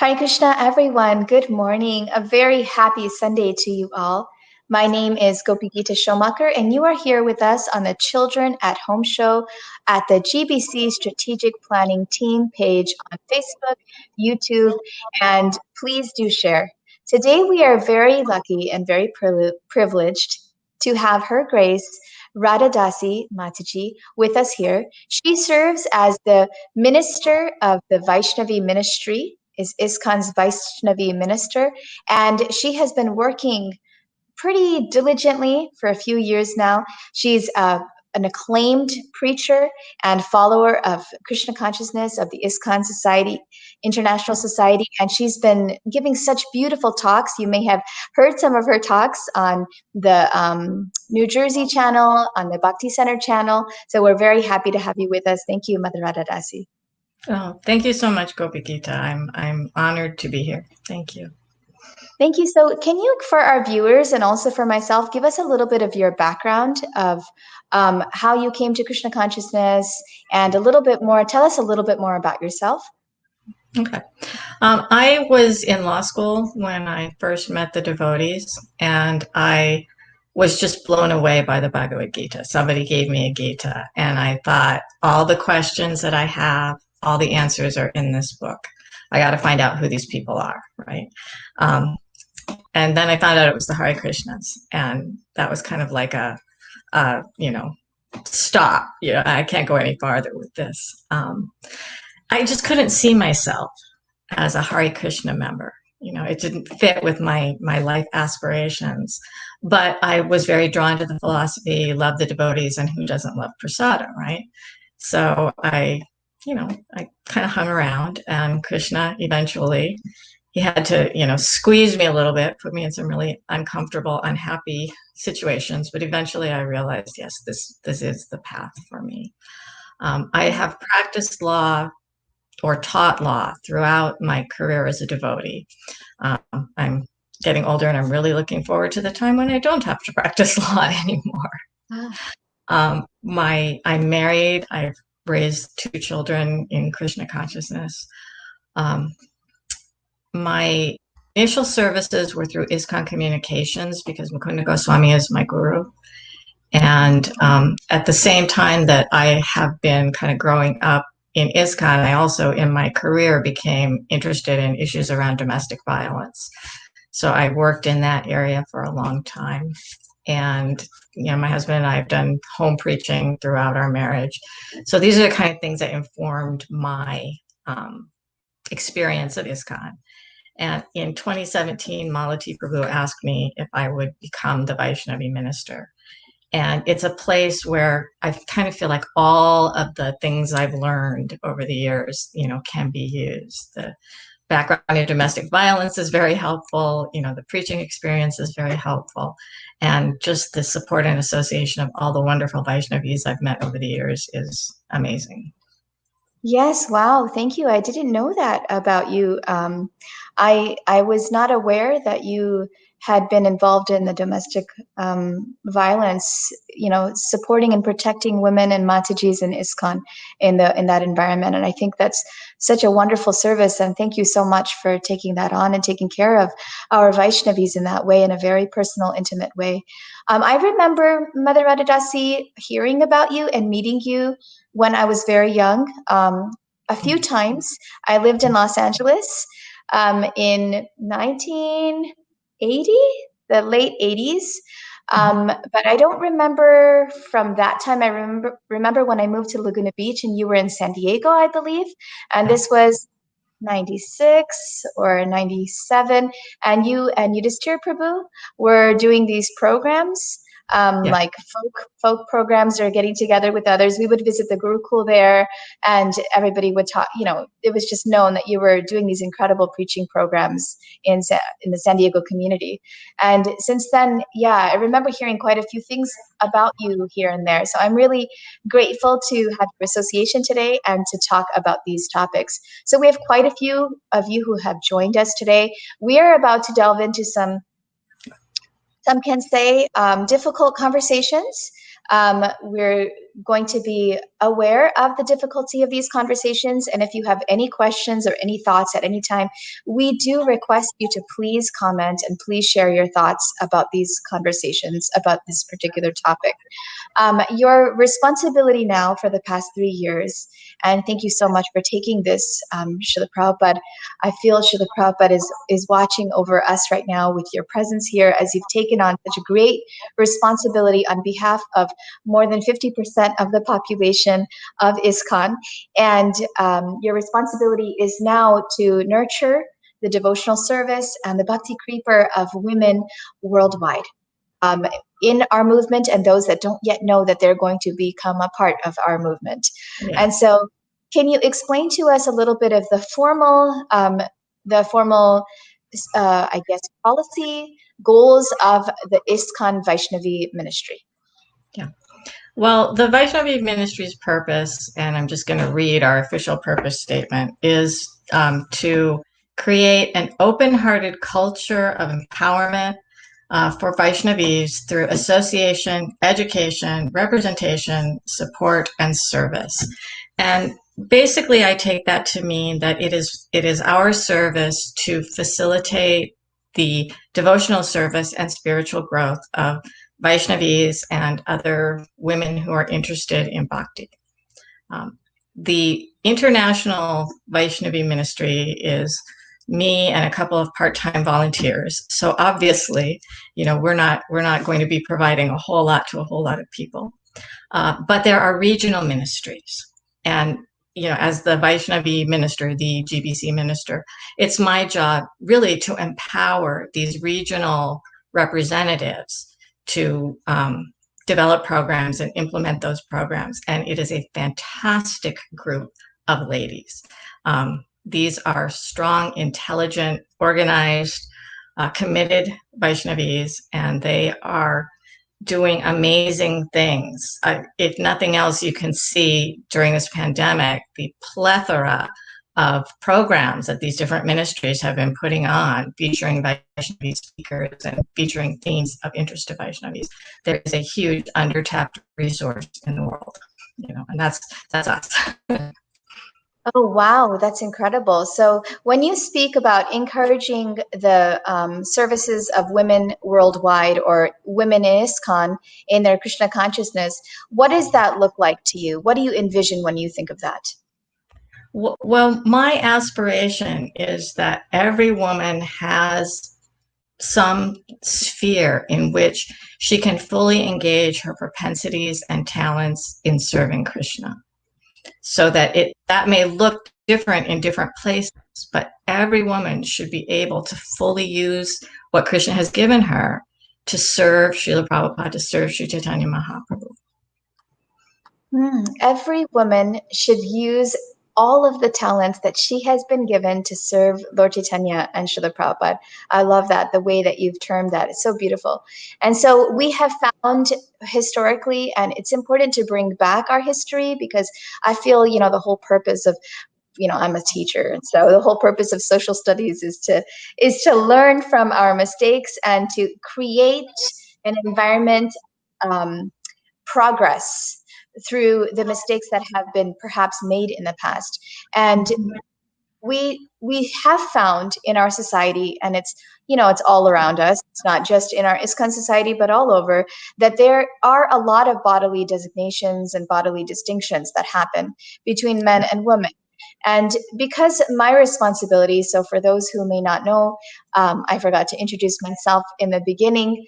Hare Krishna, everyone. Good morning. A very happy Sunday to you all. My name is Gopi Gita Schomaker, and you are here with us on the Children at Home show at the GBC Strategic Planning Team page on Facebook, YouTube, and please do share. Today, we are very lucky and very privileged to have Her Grace Radha Dasi Mataji with us here. She serves as the Minister of the Vaishnavi Ministry, is ISKCON's Vaishnavi Minister, and she has been working pretty diligently for a few years now. She's an acclaimed preacher and follower of Krishna consciousness of the ISKCON Society, International Society, and she's been giving such beautiful talks. You may have heard some of her talks on the New Jersey channel, on the Bhakti Center channel. So we're very happy to have you with us. Thank you, Mother Radha Dasi. Oh, thank you so much, Gopi Gita. I'm honored to be here. Thank you. Thank you. So can you, for our viewers and also for myself, give us a little bit of your background of how you came to Krishna consciousness and a little bit more, tell us a little bit more about yourself. Okay. I was in law school when I first met the devotees, and I was just blown away by the Bhagavad Gita. Somebody gave me a Gita, and I thought, all the questions that I have, all the answers are in this book. I got to find out who these people are, right? And then I found out it was the Hare Krishnas, and that was kind of like a stop. I can't go any farther with this. I just couldn't see myself as a Hare Krishna member. It didn't fit with my life aspirations, but I was very drawn to the philosophy, loved the devotees, and who doesn't love prasada, right? So I kind of hung around, and Krishna eventually, he had to, squeeze me a little bit, put me in some really uncomfortable, unhappy situations. But eventually I realized, yes, this is the path for me. I have practiced law or taught law throughout my career as a devotee. I'm getting older, and I'm really looking forward to the time when I don't have to practice law anymore. I'm married. I've raised 2 children in Krishna consciousness. My initial services were through ISKCON Communications because Mukunda Goswami is my guru. And at the same time that I have been kind of growing up in ISKCON, I also, in my career, became interested in issues around domestic violence. So I worked in that area for a long time. And, my husband and I have done home preaching throughout our marriage. So these are the kind of things that informed my experience at ISKCON. And in 2017, Malati Prabhu asked me if I would become the Vaishnavi minister. And it's a place where I kind of feel like all of the things I've learned over the years, can be used. The background in domestic violence is very helpful. The preaching experience is very helpful. And just the support and association of all the wonderful Vaishnavis I've met over the years is amazing. Yes, wow, thank you. I didn't know that about you. I was not aware that you had been involved in the domestic violence, supporting and protecting women and Matajis in ISKCON in that environment. And I think that's such a wonderful service. And thank you so much for taking that on and taking care of our Vaishnavis in that way, in a very personal, intimate way. I remember, Mother Radha Dasi, hearing about you and meeting you when I was very young. A few times. I lived in Los Angeles in 1980, the late 80s. But I don't remember from that time. I remember when I moved to Laguna Beach and you were in San Diego, I believe. And this was 96 or 97. And you and Yudhishthira Prabhu were doing these programs. Like folk programs, or getting together with others. We would visit the Gurukul there, and everybody would talk. It was just known that you were doing these incredible preaching programs in the San Diego community. And since then, I remember hearing quite a few things about you here and there. So I'm really grateful to have your association today and to talk about these topics. So we have quite a few of you who have joined us today. We are about to delve into some can say difficult conversations. We're going to be aware of the difficulty of these conversations. And if you have any questions or any thoughts at any time, we do request you to please comment and please share your thoughts about these conversations about this particular topic. Your responsibility now for the past 3 years, and thank you so much for taking this, Srila Prabhupada. I feel Srila Prabhupada is watching over us right now with your presence here, as you've taken on such a great responsibility on behalf of more than 50% of the population of ISKCON. And your responsibility is now to nurture the devotional service and the bhakti creeper of women worldwide. In our movement, and those that don't yet know that they're going to become a part of our movement. Yeah. And so, can you explain to us a little bit of the formal, I guess, policy goals of the ISKCON Vaishnavi Ministry? Yeah. Well, the Vaishnavi Ministry's purpose, and I'm just going to read our official purpose statement, is to create an open-hearted culture of empowerment for Vaishnavis through association, education, representation, support, and service. And basically, I take that to mean that it is our service to facilitate the devotional service and spiritual growth of Vaishnavis and other women who are interested in bhakti. The International Vaishnavi Ministry is me and a couple of part-time volunteers. So obviously, we're not going to be providing a whole lot to a whole lot of people. But there are regional ministries. And, as the Vaishnavi minister, the GBC minister, it's my job really to empower these regional representatives to develop programs and implement those programs. And it is a fantastic group of ladies. These are strong, intelligent, organized, committed Vaishnavis, and they are doing amazing things. If nothing else, you can see during this pandemic, the plethora of programs that these different ministries have been putting on, featuring Vaishnavi speakers and featuring themes of interest to Vaishnavis. There is a huge undertapped resource in the world, and that's us. Oh, wow, that's incredible. So when you speak about encouraging the services of women worldwide or women in ISKCON in their Krishna consciousness, what does that look like to you? What do you envision when you think of that? Well, my aspiration is that every woman has some sphere in which she can fully engage her propensities and talents in serving Krishna. So that that may look different in different places, but every woman should be able to fully use what Krishna has given her to serve Srila Prabhupada, to serve Sri Chaitanya Mahaprabhu. Every woman should use all of the talents that she has been given to serve Lord Chaitanya and Srila Prabhupada. I love that, the way that you've termed that. It's so beautiful. And so we have found historically, and it's important to bring back our history, because I feel, the whole purpose of, I'm a teacher. And so the whole purpose of social studies is to learn from our mistakes and to create an environment, progress through the mistakes that have been perhaps made in the past. And we have found in our society, and it's all around us, it's not just in our ISKCON society, but all over, that there are a lot of bodily designations and bodily distinctions that happen between men and women. And because my responsibility, so for those who may not know, I forgot to introduce myself in the beginning.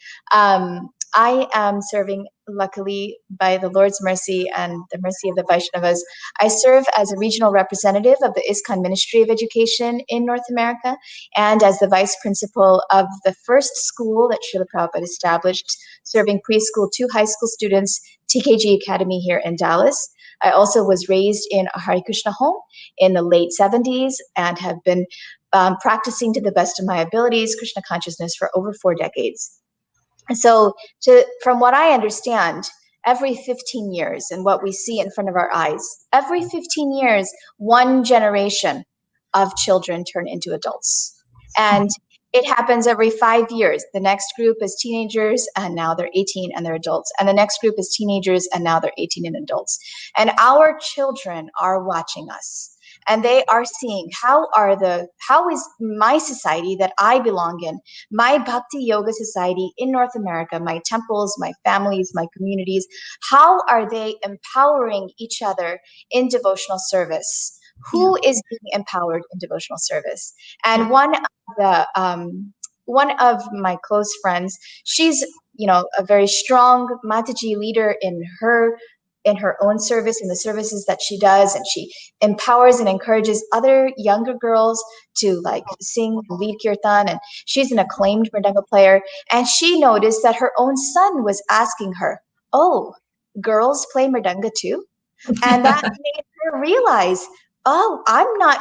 I am serving, luckily, by the Lord's mercy and the mercy of the Vaishnavas. I serve as a regional representative of the ISKCON Ministry of Education in North America, and as the vice principal of the first school that Srila Prabhupada established, serving preschool to high school students, TKG Academy here in Dallas. I also was raised in a Hare Krishna home in the late 70s and have been practicing to the best of my abilities Krishna consciousness for over 4 decades. So from what I understand, every 15 years, and what we see in front of our eyes, every 15 years, one generation of children turn into adults. And It happens every 5 years. The next group is teenagers, and now they're 18 and they're adults. And the next group is teenagers, and now they're 18 and adults. And our children are watching us. And they are seeing how is my society that I belong in, my Bhakti Yoga society in North America, my temples, my families, my communities, how are they empowering each other in devotional service? Who is being empowered in devotional service? And one of my close friends, she's a very strong Mataji leader in her own service, in the services that she does, and she empowers and encourages other younger girls to like sing and lead kirtan, and she's an acclaimed mridanga player. And she noticed that her own son was asking her, "Oh, girls play mridanga too?" And that made her realize, oh, I'm not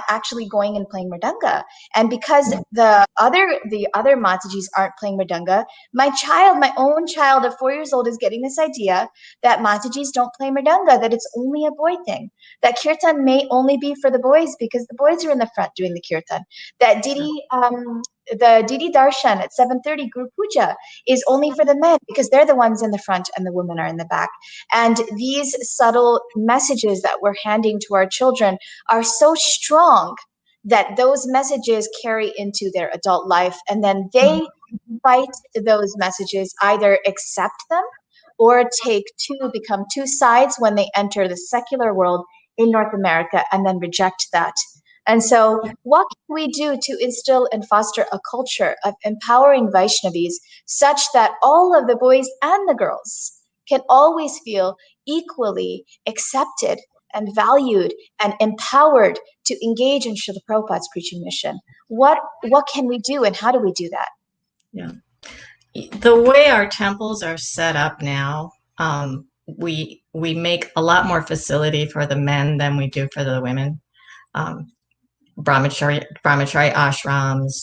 actually going and playing mridanga. And because the other Matajis aren't playing mridanga, my own child of 4 years old is getting this idea that Matajis don't play mridanga, that it's only a boy thing, that kirtan may only be for the boys because the boys are in the front doing the kirtan, that the Didi Darshan at 7:30 Guru Puja is only for the men because they're the ones in the front and the women are in the back. And these subtle messages that we're handing to our children are so strong that those messages carry into their adult life, and then they fight those messages, either accept them or become two sides when they enter the secular world in North America and then reject that. And so what can we do to instill and foster a culture of empowering Vaishnavis such that all of the boys and the girls can always feel equally accepted and valued and empowered to engage in Srila Prabhupada's preaching mission? What can we do, and how do we do that? Yeah. The way our temples are set up now, we make a lot more facility for the men than we do for the women. Brahmachari ashrams,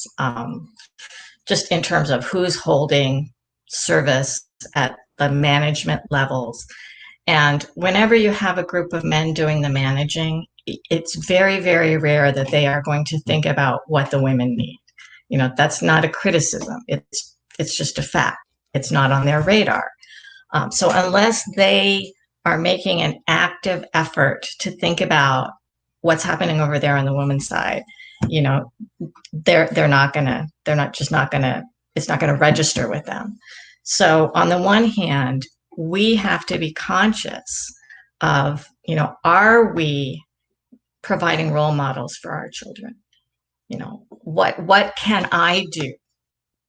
just in terms of who's holding service at the management levels. And whenever you have a group of men doing the managing, it's very, very rare that they are going to think about what the women need. That's not a criticism. It's just a fact. It's not on their radar. So unless they are making an active effort to think about what's happening over there on the women's side, it's not gonna register with them. So on the one hand, we have to be conscious of, are we providing role models for our children? What can I do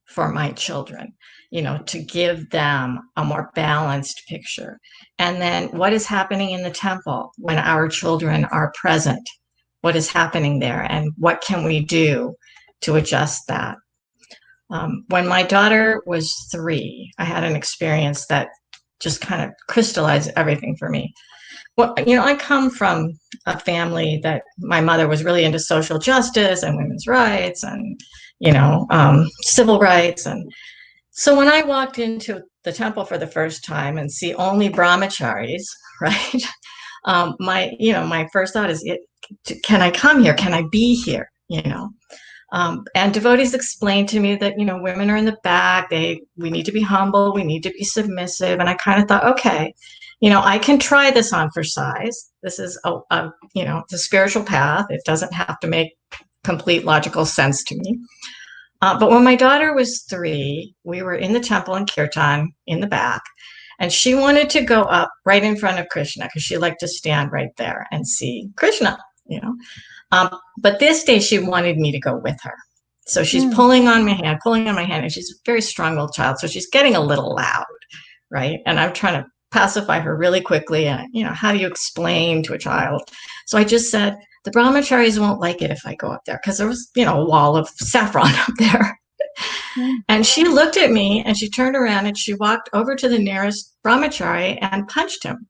for my children, to give them a more balanced picture? And then what is happening in the temple when our children are present? What is happening there, and what can we do to adjust that? When my daughter was 3, I had an experience that just kind of crystallized everything for me. Well, I come from a family that my mother was really into social justice and women's rights and, civil rights. And so when I walked into the temple for the first time and see only brahmacharis, right? My first thought is, can I come here? Can I be here? And devotees explained to me that, women are in the back. We need to be humble. We need to be submissive. And I kind of thought, okay, I can try this on for size. This is it's a spiritual path. It doesn't have to make complete logical sense to me. But when my daughter was 3, we were in the temple in Kirtan in the back, and she wanted to go up right in front of Krishna because she liked to stand right there and see Krishna, But this day she wanted me to go with her. So she's pulling on my hand, and she's a very strong-willed child. So she's getting a little loud, right? And I'm trying to pacify her really quickly. And, how do you explain to a child? So I just said, the brahmacharis won't like it if I go up there, because there was, a wall of saffron up there. And she looked at me and she turned around and she walked over to the nearest brahmachari and punched him,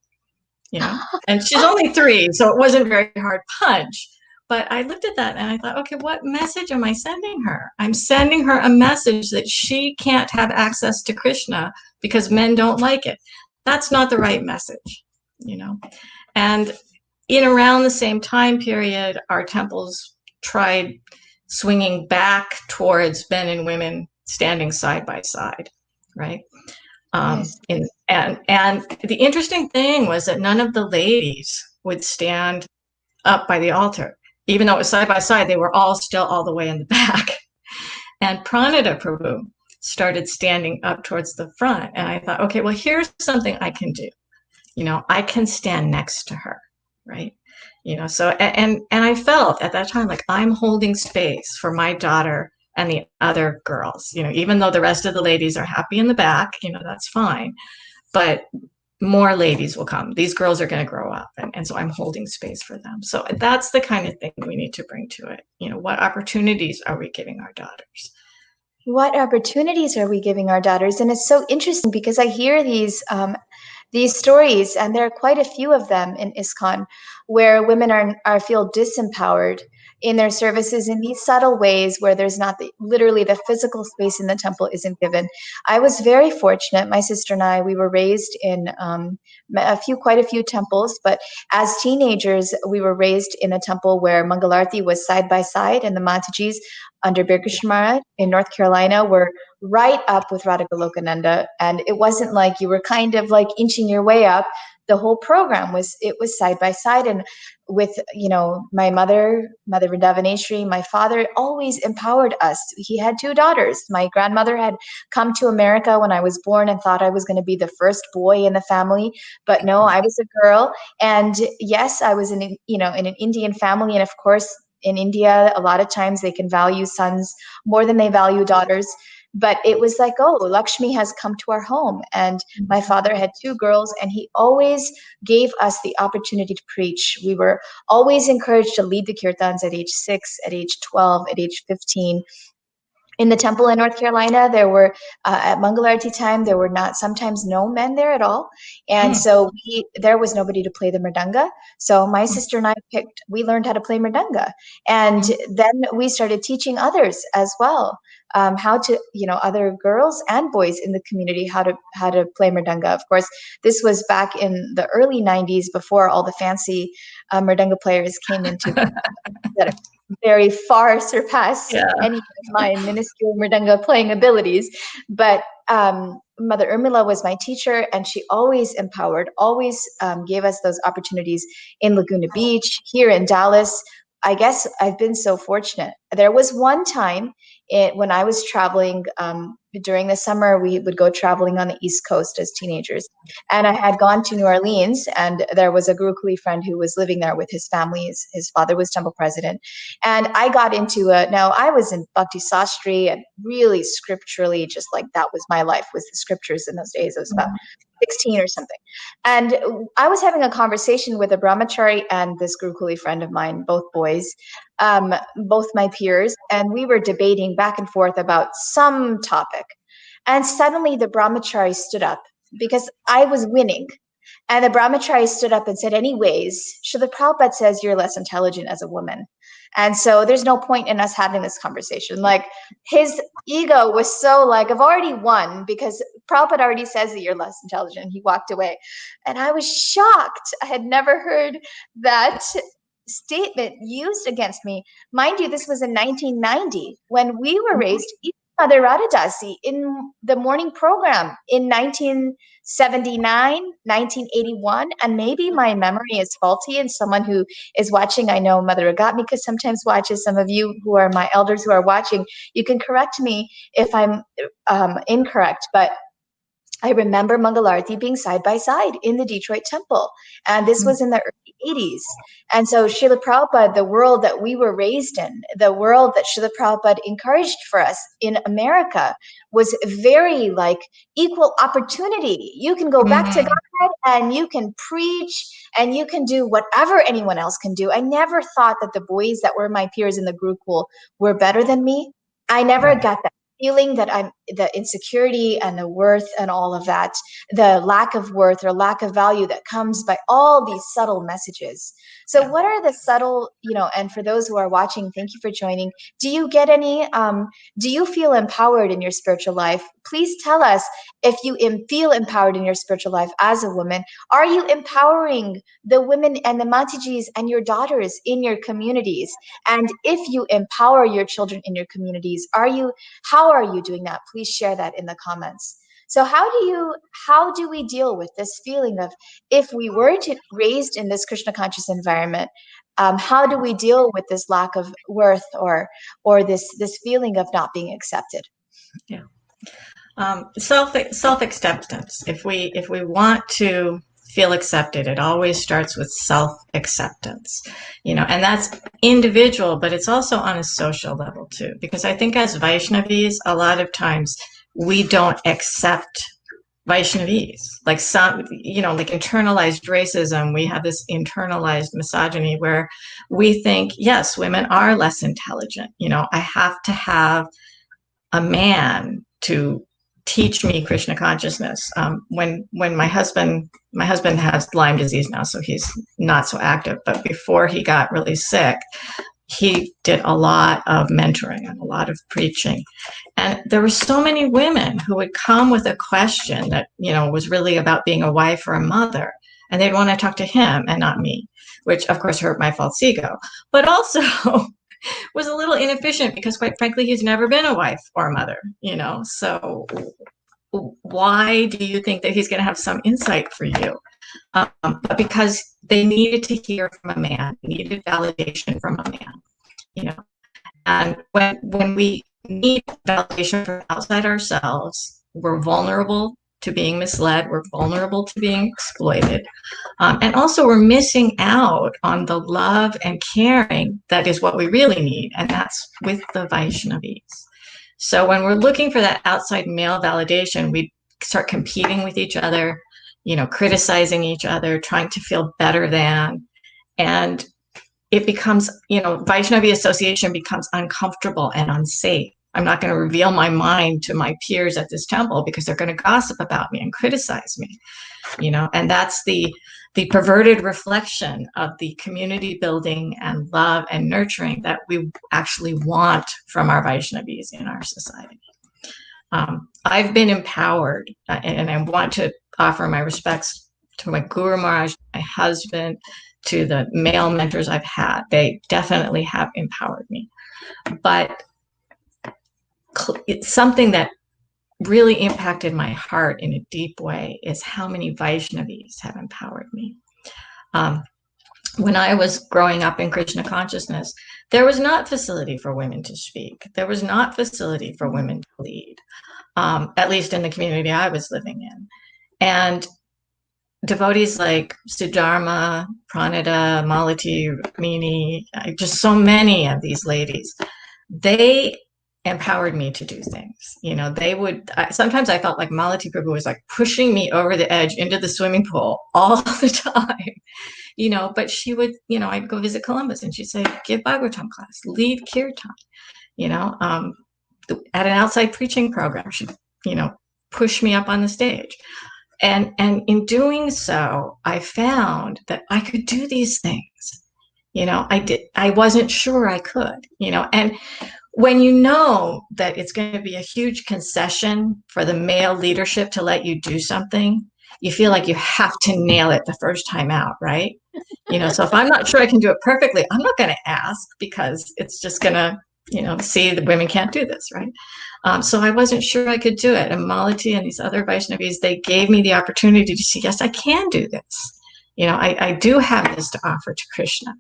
and she's only 3, so it wasn't a very hard punch. But I looked at that and I thought, okay, what message am I sending her? I'm sending her a message that she can't have access to Krishna because men don't like it. That's not the right message, And in around the same time period, our temples tried swinging back towards men and women standing side by side, right? Yes. And the interesting thing was that none of the ladies would stand up by the altar. Even though it was side by side, they were all still all the way in the back. And Pranada Prabhu started standing up towards the front. And I thought, okay, well, here's something I can do. I can stand next to her, right? So, and I felt at that time like I'm holding space for my daughter and the other girls, even though the rest of the ladies are happy in the back, that's fine. But more ladies will come. These girls are going to grow up. And so I'm holding space for them. So that's the kind of thing we need to bring to it. What opportunities are we giving our daughters? What opportunities are we giving our daughters? And it's so interesting because I hear these stories, and there are quite a few of them in ISKCON, where women are feel disempowered in their services in these subtle ways where there's not literally the physical space in the temple isn't given. I was very fortunate. My sister and I, we were raised in quite a few temples, but as teenagers, we were raised in a temple where Mangalarti was side by side, and the Matajis under Birkishmara in North Carolina were right up with Radha Golokananda. And it wasn't like you were kind of like inching your way up. The whole program was side by side. And with, my mother Vrindavaneshri, my father always empowered us. He had two daughters. My grandmother had come to America when I was born and thought I was going to be the first boy in the family. But no, I was a girl. And yes, I was in an Indian family. And of course, in India, a lot of times they can value sons more than they value daughters. But it was like, oh, Lakshmi has come to our home. And my father had two girls, and he always gave us the opportunity to preach. We were always encouraged to lead the kirtans at age 6, at age 12, at age 15. In the temple in North Carolina, there were, at Mangalarti time, there were sometimes no men there at all. And so there was nobody to play the mridanga. So my sister and I we learned how to play mridanga. And then we started teaching others as well, how to, other girls and boys in the community, how to play mridanga. Of course, this was back in the early 90s before all the fancy mridanga players came into that very far surpass any of my minuscule mridanga playing abilities. But Mother Urmila was my teacher, and she always empowered, always gave us those opportunities in Laguna Beach, here in Dallas. I guess I've been so fortunate. There was one time when I was traveling during the summer, we would go traveling on the East Coast as teenagers. And I had gone to New Orleans, and there was a Gurukuli friend who was living there with his family. His father was temple president. And I got into now I was in Bhakti Sastri and really scripturally, just like that was my life, was the scriptures in those days. I was about 16 or something. And I was having a conversation with a brahmachari and this Gurukuli friend of mine, both boys, both my peers, and we were debating back and forth about some topic. And suddenly the brahmachari stood up because I was winning. And the brahmachari stood up and said, anyways, Srila Prabhupada says you're less intelligent as a woman. And so there's no point in us having this conversation. Like, his ego was so like, I've already won because Prabhupada already says that you're less intelligent. He walked away. And I was shocked. I had never heard that statement used against me. Mind you, this was in 1990 when we were raised. Mother Radha Dasi in the morning program in 1979, 1981, and maybe my memory is faulty, and someone who is watching, I know Mother Agatmika sometimes watches, some of you who are my elders who are watching, you can correct me if I'm incorrect, but I remember Mangalarti being side by side in the Detroit temple. And this was in the early 80s. And so Srila Prabhupada, the world that we were raised in, the world that Srila Prabhupada encouraged for us in America was very like equal opportunity. You can go back to God and you can preach and you can do whatever anyone else can do. I never thought that the boys that were my peers in the Gurukul were better than me. I never got that feeling that the insecurity and the worth and all of that, the lack of worth or lack of value that comes by all these subtle messages. So what are the subtle, and for those who are watching, thank you for joining. Do you get any, do you feel empowered in your spiritual life? Please tell us if you feel empowered in your spiritual life as a woman. Are you empowering the women and the Matijis and your daughters in your communities? And if you empower your children in your communities, how are you doing that? Please share that in the comments. So how do we deal with this feeling of, if we were raised in this Krishna conscious environment, how do we deal with this lack of worth or this feeling of not being accepted? Yeah. Self acceptance. If we want to feel accepted, it always starts with self acceptance, and that's individual, but it's also on a social level too. Because I think as Vaishnavis, a lot of times we don't accept Vaishnavis, like like internalized racism. We have this internalized misogyny where we think, yes, women are less intelligent. I have to have a man to teach me Krishna consciousness. When my husband has Lyme disease now, so he's not so active, but before he got really sick, he did a lot of mentoring and a lot of preaching. And there were so many women who would come with a question that, was really about being a wife or a mother. And they'd want to talk to him and not me, which of course hurt my false ego, but also was a little inefficient because quite frankly, he's never been a wife or a mother, so why do you think that he's going to have some insight for you? But because they needed to hear from a man, needed validation from a man, and when we need validation from outside ourselves, we're vulnerable to being misled, we're vulnerable to being exploited, and also we're missing out on the love and caring that is what we really need, and that's with the Vaishnavis. So when we're looking for that outside male validation, we start competing with each other, criticizing each other, trying to feel better than, and it becomes, Vaishnavi association becomes uncomfortable and unsafe. I'm not going to reveal my mind to my peers at this temple because they're going to gossip about me and criticize me, and that's the perverted reflection of the community building and love and nurturing that we actually want from our Vaishnavis in our society. I've been empowered, and I want to offer my respects to my Guru Maharaj, my husband, to the male mentors I've had. They definitely have empowered me. But it's something that really impacted my heart in a deep way is how many Vaishnavis have empowered me. When I was growing up in Krishna consciousness, there was not facility for women to speak. There was not facility for women to lead, at least in the community I was living in. And devotees like Sudharma, Pranita, Malati, Rukmini, just so many of these ladies, they empowered me to do things. They would, sometimes I felt like Malati Prabhu was like pushing me over the edge into the swimming pool all the time, but she would, I'd go visit Columbus and she'd say, give Bhagavatam class, lead Kirtan, at an outside preaching program, she'd, push me up on the stage. And in doing so, I found that I could do these things. I wasn't sure I could, and when you know that it's going to be a huge concession for the male leadership to let you do something, you feel like you have to nail it the first time out, right? So if I'm not sure I can do it perfectly, I'm not going to ask because it's just going to, see the women can't do this, right? So I wasn't sure I could do it. And Malati and these other Vaishnavis, they gave me the opportunity to see, yes, I can do this. I do have this to offer to Krishna.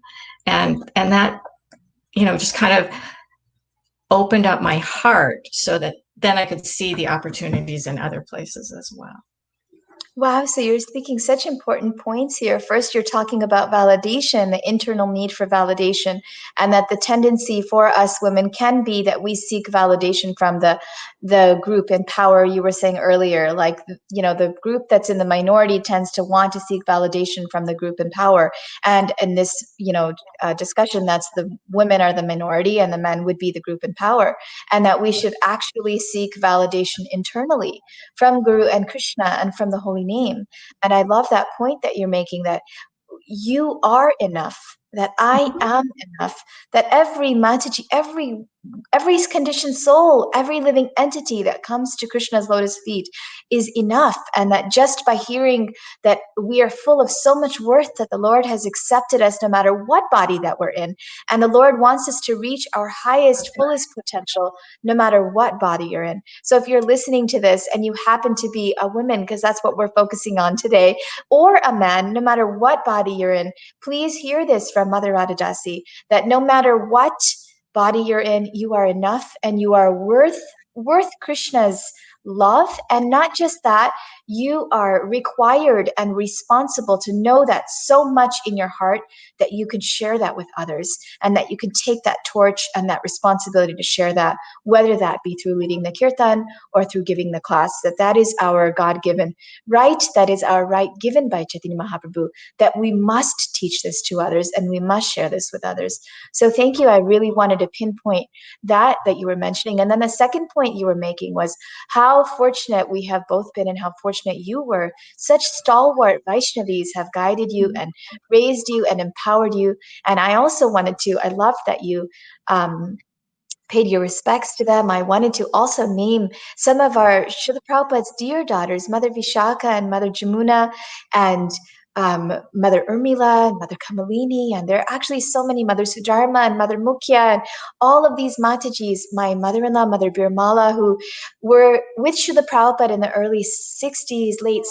And that, just kind of opened up my heart so that then I could see the opportunities in other places as well. Wow, so you're speaking such important points here. First, you're talking about validation, the internal need for validation, and that the tendency for us women can be that we seek validation from the group in power. You were saying earlier, like, the group that's in the minority tends to want to seek validation from the group in power. And in this, discussion, that's the women are the minority and the men would be the group in power, and that we should actually seek validation internally from Guru and Krishna and from the holy name. And I love that point that you're making, that you are enough, that I am enough, that every Mataji, every conditioned soul, every living entity that comes to Krishna's lotus feet is enough. And that just by hearing that we are full of so much worth, that the Lord has accepted us no matter what body that we're in. And the Lord wants us to reach our highest, fullest potential, no matter what body you're in. So if you're listening to this and you happen to be a woman, because that's what we're focusing on today, or a man, no matter what body you're in, please hear this from Mother Radha Dasi, that no matter what body you're in, you are enough and you are worth Krishna's love. And not just that, you are required and responsible to know that so much in your heart, that you can share that with others, and that you can take that torch and that responsibility to share that, whether that be through leading the kirtan or through giving the class, that is our God-given right. That is our right given by Chaitanya Mahaprabhu, that we must teach this to others and we must share this with others. So thank you. I really wanted to pinpoint that you were mentioning. And then the second point you were making was how fortunate we have both been, and how fortunate you were. Such stalwart Vaishnavis have guided you and raised you and empowered you. And I also wanted to, I love that you paid your respects to them. I wanted to also name some of our Srila Prabhupada's dear daughters, Mother Vishaka and Mother Jamuna, and Mother Urmila and Mother Kamalini, and there are actually so many, Mother Sudharma and Mother Mukhya, and all of these Matajis, my mother-in-law, Mother Birmala, who were with Srila Prabhupada in the early 60s, late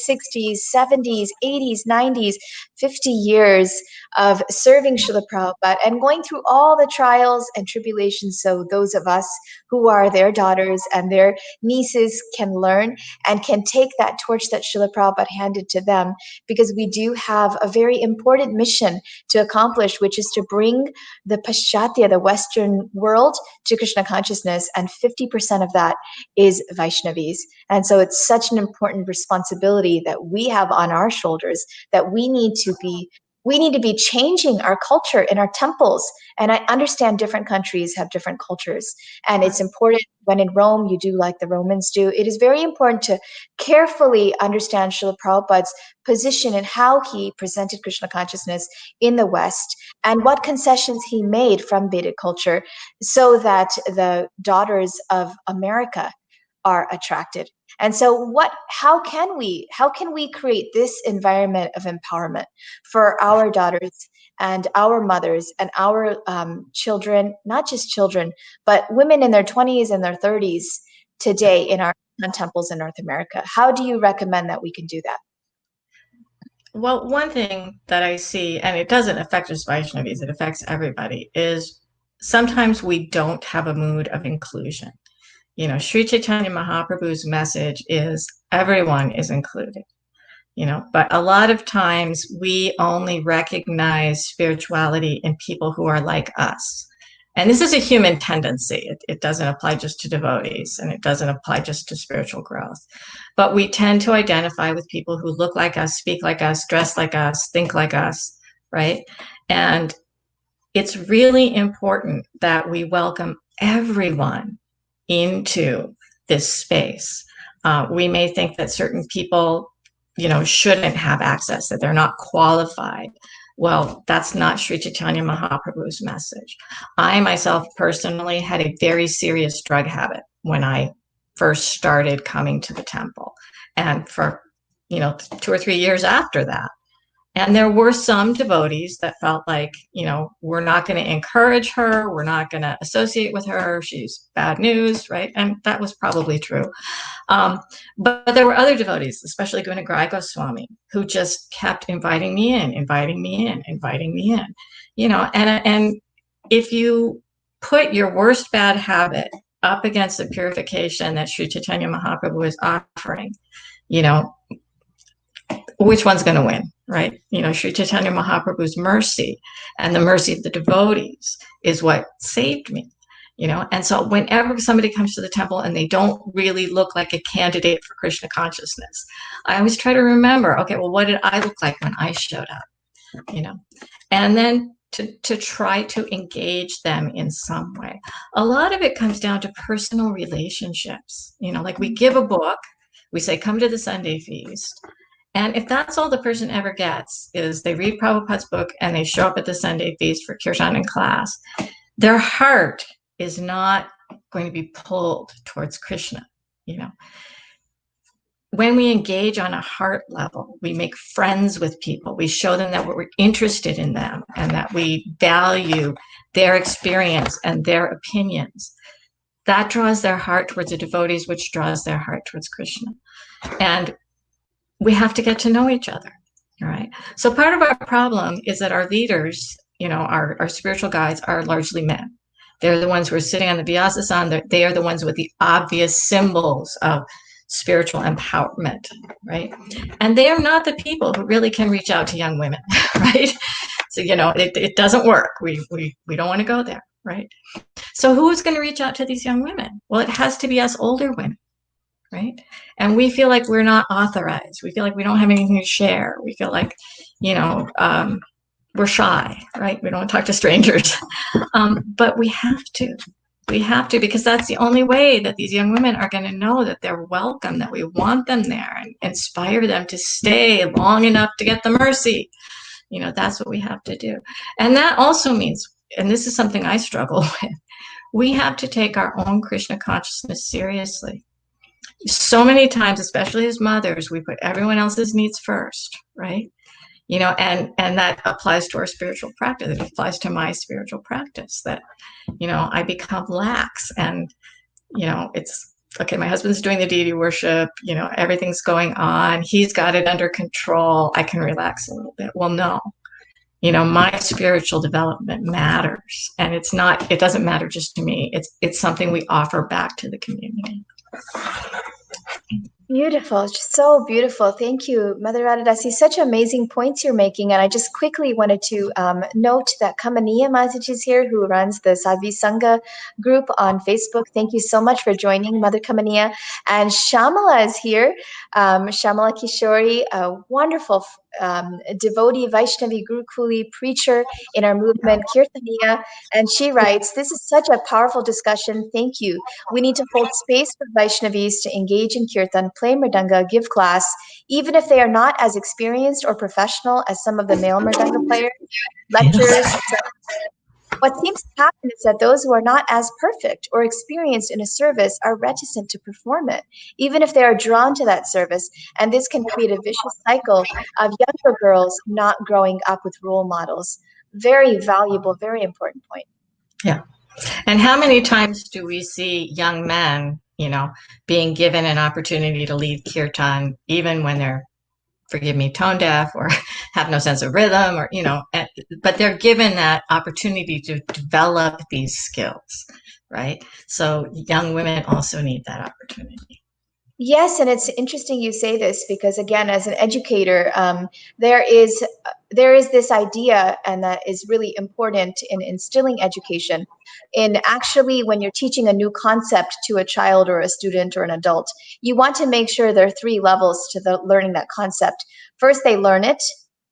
60s, 70s, 80s, 90s, 50 years of serving Srila Prabhupada and going through all the trials and tribulations, so those of us who are their daughters and their nieces can learn and can take that torch that Srila Prabhupada handed to them, because we do have a very important mission to accomplish, which is to bring the Paschatya, the Western world, to Krishna consciousness, and 50% of that is Vaishnavis. And so it's such an important responsibility that we have on our shoulders, that we need to be changing our culture in our temples. And I understand different countries have different cultures, and it's important, when in Rome, you do like the Romans do. It is very important to carefully understand Srila Prabhupada's position and how he presented Krishna consciousness in the West, and what concessions he made from Vedic culture, so that the daughters of America are attracted. And so how can we create this environment of empowerment for our daughters and our mothers and our children, not just children, but women in their 20s and their 30s today in our temples in North America? How do you recommend that we can do that? Well, one thing that I see, and it doesn't affect just Vaishnavis, it affects everybody, is sometimes we don't have a mood of inclusion. Sri Chaitanya Mahaprabhu's message is everyone is included, but a lot of times we only recognize spirituality in people who are like us. And this is a human tendency. It doesn't apply just to devotees, and it doesn't apply just to spiritual growth. But we tend to identify with people who look like us, speak like us, dress like us, think like us, right? And it's really important that we welcome everyone into this space. We may think that certain people, shouldn't have access, that they're not qualified. Well, that's not Sri Chaitanya Mahaprabhu's message. I myself personally had a very serious drug habit when I first started coming to the temple, and for 2 or 3 years after that. And there were some devotees that felt like, we're not going to encourage her, we're not going to associate with her, she's bad news, right? And that was probably true. But there were other devotees, especially Gunagrai Goswami, who just kept inviting me in, inviting me in, inviting me in, and if you put your worst bad habit up against the purification that Sri Chaitanya Mahaprabhu is offering, you know, which one's going to win, right? You know, Sri Chaitanya Mahaprabhu's mercy and the mercy of the devotees is what saved me, you know. And so whenever somebody comes to the temple and they don't really look like a candidate for Krishna consciousness, I always try to remember, okay, well, what did I look like when I showed up, you know? And then to try to engage them in some way. A lot of it comes down to personal relationships, you know, like we give a book, we say, come to the Sunday feast. And if that's all the person ever gets is they read Prabhupada's book and they show up at the Sunday feast for kirtan and class, their heart is not going to be pulled towards Krishna, you know. When we engage on a heart level, we make friends with people. We show them that we're interested in them and that we value their experience and their opinions. That draws their heart towards the devotees, which draws their heart towards Krishna. And we have to get to know each other, all right? So part of our problem is that our leaders, you know, our spiritual guides are largely men. They're the ones who are sitting on the Vyasasana. They are the ones with the obvious symbols of spiritual empowerment, right? And they are not the people who really can reach out to young women, right? So, you know, it doesn't work. We don't want to go there, right? So who's going to reach out to these young women? Well, it has to be us older women, right? And we feel like we're not authorized. We feel like we don't have anything to share. We feel like, you know, we're shy, right? We don't want to talk to strangers. But we have to. We have to, because that's the only way that these young women are going to know that they're welcome, that we want them there, and inspire them to stay long enough to get the mercy. You know, that's what we have to do. And that also means, and this is something I struggle with, we have to take our own Krishna consciousness seriously. So many times, especially as mothers, we put everyone else's needs first, right? You know, and that applies to our spiritual practice. It applies to my spiritual practice, that, you know, I become lax and, you know, it's okay, my husband's doing the deity worship, you know, everything's going on, he's got it under control, I can relax a little bit. Well, no, you know, my spiritual development matters, and it doesn't matter just to me. It's something we offer back to the community. Beautiful, just so beautiful. Thank you, Mother Radha Dasi. Such amazing points you're making. And I just quickly wanted to note that Kamaniya Mataji is here, who runs the Sadhvi Sangha group on Facebook. Thank you so much for joining, Mother Kamaniya. And Shamala is here. Shamala Kishori, a wonderful devotee, Vaishnavi Gurukuli preacher in our movement, Kirtaniya. And she writes, this is such a powerful discussion. Thank you. We need to hold space for Vaishnavis to engage in Kirtan, play Mridanga, give class, even if they are not as experienced or professional as some of the male Mridanga players, lecturers. What seems to happen is that those who are not as perfect or experienced in a service are reticent to perform it, even if they are drawn to that service. And this can create a vicious cycle of younger girls not growing up with role models. Very valuable, very important point. Yeah. And how many times do we see young men, you know, being given an opportunity to lead kirtan, even when they're, forgive me, tone deaf or have no sense of rhythm, or, you know, but they're given that opportunity to develop these skills, right? So young women also need that opportunity. Yes, and it's interesting you say this, because again, as an educator, there is this idea, and that is really important in instilling education. In actually, when you're teaching a new concept to a child or a student or an adult, you want to make sure there are 3 levels to the learning that concept. First, they learn it.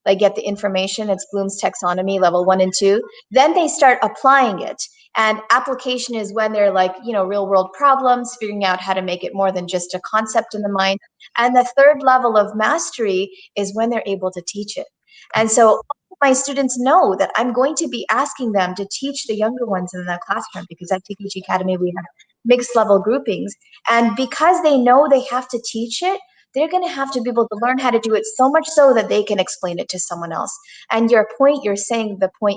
They get the information. It's Bloom's taxonomy, level 1 and 2. Then they start applying it. And application is when they're like, you know, real world problems, figuring out how to make it more than just a concept in the mind. And the 3rd level of mastery is when they're able to teach it. And so my students know that I'm going to be asking them to teach the younger ones in the classroom, because at TKG Academy, we have mixed level groupings. And because they know they have to teach it, they're going to have to be able to learn how to do it, so much so that they can explain it to someone else. And the point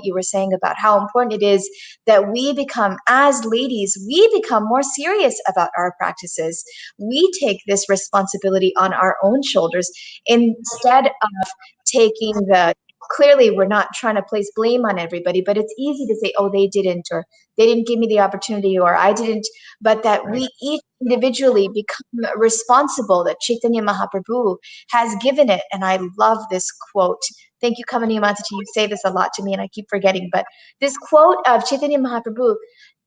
you were saying about how important it is that we become, as ladies, we become more serious about our practices. We take this responsibility on our own shoulders, instead of taking clearly we're not trying to place blame on everybody, but it's easy to say, oh, they didn't, or they didn't give me the opportunity, or I didn't, but that we each individually become responsible, that Chaitanya Mahaprabhu has given it. And I love this quote. Thank you, Kamani Mataji. You say this a lot to me and I keep forgetting, but this quote of Chaitanya Mahaprabhu,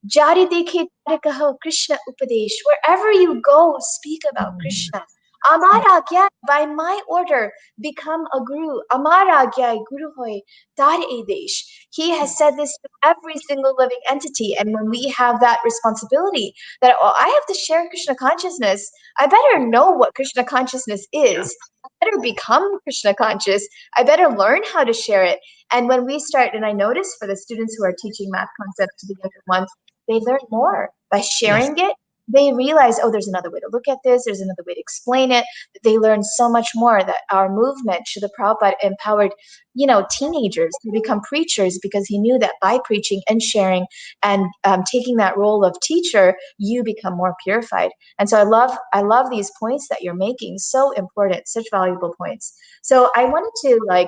Jari dekhe tare kaho Krishna upadesh. Wherever you go, speak about Krishna. Amara agya, by my order, become a guru. Amara agya, guru hoy, tare desh. He has said this to every single living entity. And when we have that responsibility that, oh, I have to share Krishna consciousness, I better know what Krishna consciousness is. I better become Krishna conscious. I better learn how to share it. And when we start, and I notice for the students who are teaching math concepts to the younger ones, they learn more by sharing it. They realize, oh, there's another way to look at this. There's another way to explain it. They learn so much more. That our movement, Srila Prabhupada empowered, teenagers to become preachers, because he knew that by preaching and sharing and taking that role of teacher, you become more purified. And so I love these points that you're making. So important, such valuable points. So I wanted to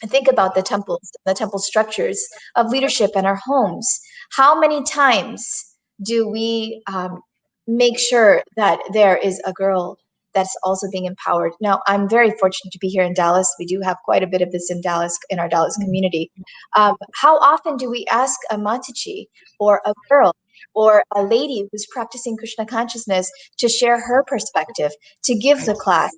think about the temples, the temple structures of leadership in our homes. How many times do we make sure that there is a girl that's also being empowered? Now, I'm very fortunate to be here in Dallas. We do have quite a bit of this in Dallas, in our Dallas community. How often do we ask a Mataji or a girl or a lady who's practicing Krishna consciousness to share her perspective, to give the class,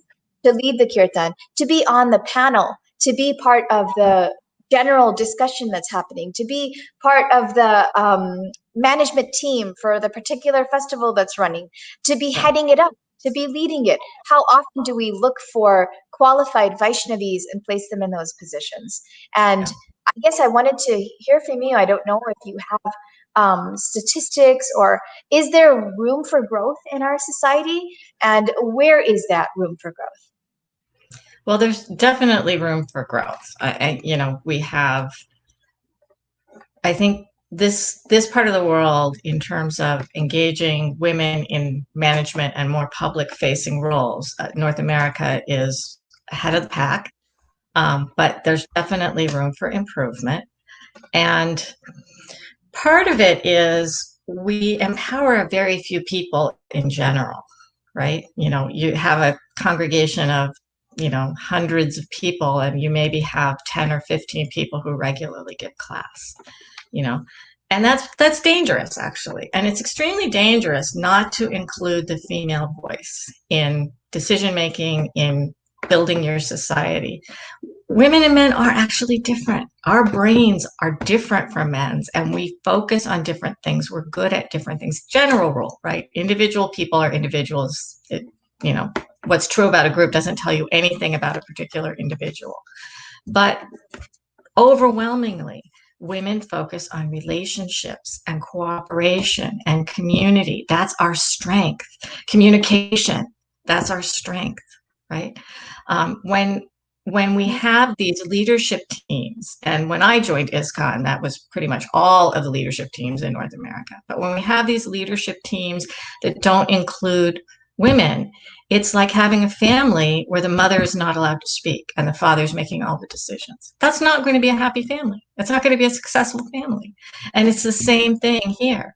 to lead the kirtan, to be on the panel, to be part of the general discussion that's happening, to be part of the management team for the particular festival that's running, to be heading it up, to be leading it? How often do we look for qualified Vaishnavis and place them in those positions? And I guess I wanted to hear from you. I don't know if you have statistics, or is there room for growth in our society? And where is that room for growth? Well, there's definitely room for growth. We have, I think this part of the world, in terms of engaging women in management and more public facing roles, North America is ahead of the pack, but there's definitely room for improvement. And part of it is we empower very few people in general, right? You have a congregation of hundreds of people, and you maybe have 10 or 15 people who regularly give class, and that's dangerous, actually. And it's extremely dangerous not to include the female voice in decision making, in building your society. Women and men are actually different. Our brains are different from men's, and we focus on different things. We're good at different things. General rule, right? Individual people are individuals. What's true about a group doesn't tell you anything about a particular individual. But overwhelmingly, women focus on relationships and cooperation and community. That's our strength. Communication, that's our strength, right? When we have these leadership teams, and when I joined ISKCON, that was pretty much all of the leadership teams in North America. But when we have these leadership teams that don't include women, it's like having a family where the mother is not allowed to speak and the father's making all the decisions. That's not going to be a happy family. It's not going to be a successful family. And it's the same thing here.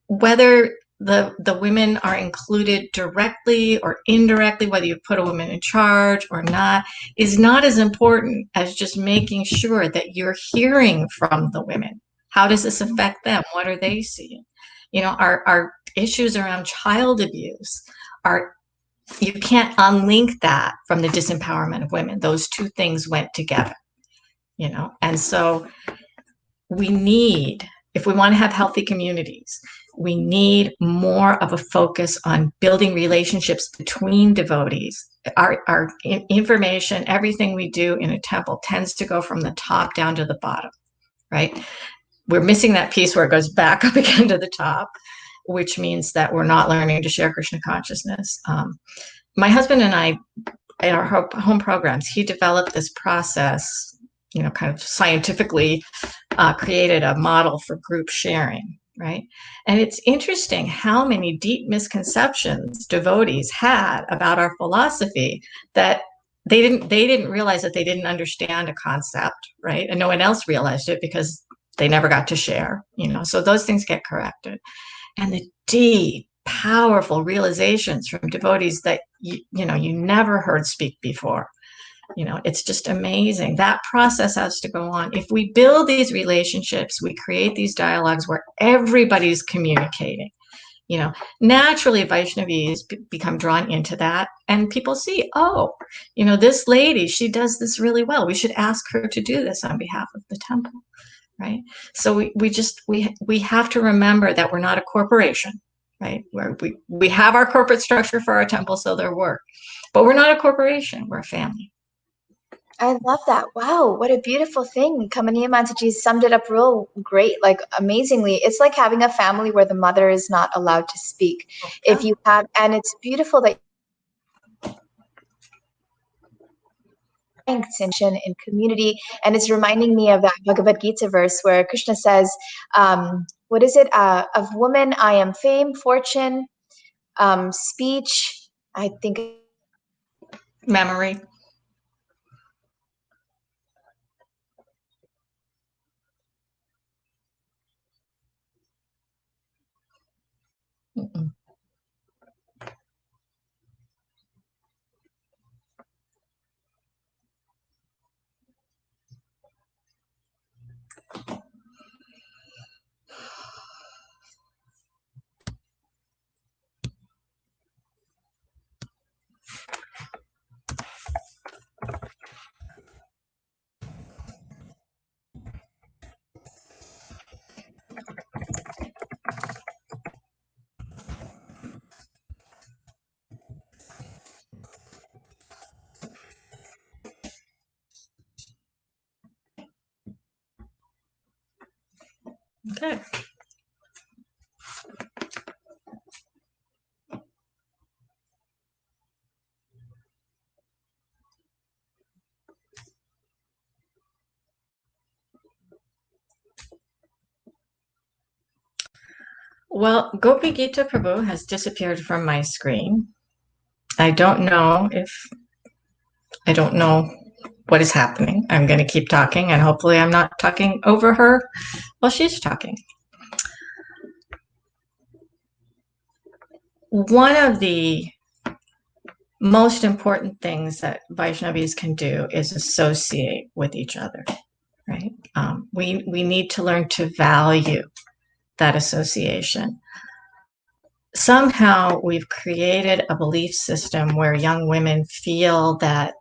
Whether the women are included directly or indirectly, whether you put a woman in charge or not, is not as important as just making sure that you're hearing from the women. How does this affect them? What are they seeing? Our issues around child abuse you can't unlink that from the disempowerment of women. Those two things went together, and so we need, if we want to have healthy communities, we need more of a focus on building relationships between devotees. Our information, everything we do in a temple tends to go from the top down to the bottom, right? We're missing that piece where it goes back up again to the top, which means that we're not learning to share Krishna consciousness. My husband and I, in our home programs, he developed this process, kind of scientifically created a model for group sharing, right? And it's interesting how many deep misconceptions devotees had about our philosophy that they didn't realize that they didn't understand a concept, right? And no one else realized it because they never got to share, so those things get corrected. And the deep, powerful realizations from devotees that you never heard speak before. It's just amazing. That process has to go on. If we build these relationships, we create these dialogues where everybody's communicating. Naturally Vaishnavis become drawn into that, and people see, oh, this lady, she does this really well. We should ask her to do this on behalf of the temple, right? So we have to remember that we're not a corporation, right? Where we have our corporate structure for our temple, so there work, but we're not a corporation. We're a family. I love that. Wow, what a beautiful thing. Kamaniya Mataji summed it up real great, like amazingly. It's like having a family where the mother is not allowed to speak. If you have, and it's beautiful that in community, and it's reminding me of that Bhagavad Gita verse where Krishna says, what is it? Of woman I am fame, fortune, speech, I think Memory. Mm-mm. Okay. Well, Gopi Gita Prabhu has disappeared from my screen. I don't know what is happening. I'm going to keep talking, and hopefully I'm not talking over her while she's talking. One of the most important things that Vaishnavis can do is associate with each other, right? We need to learn to value that association. Somehow we've created a belief system where young women feel that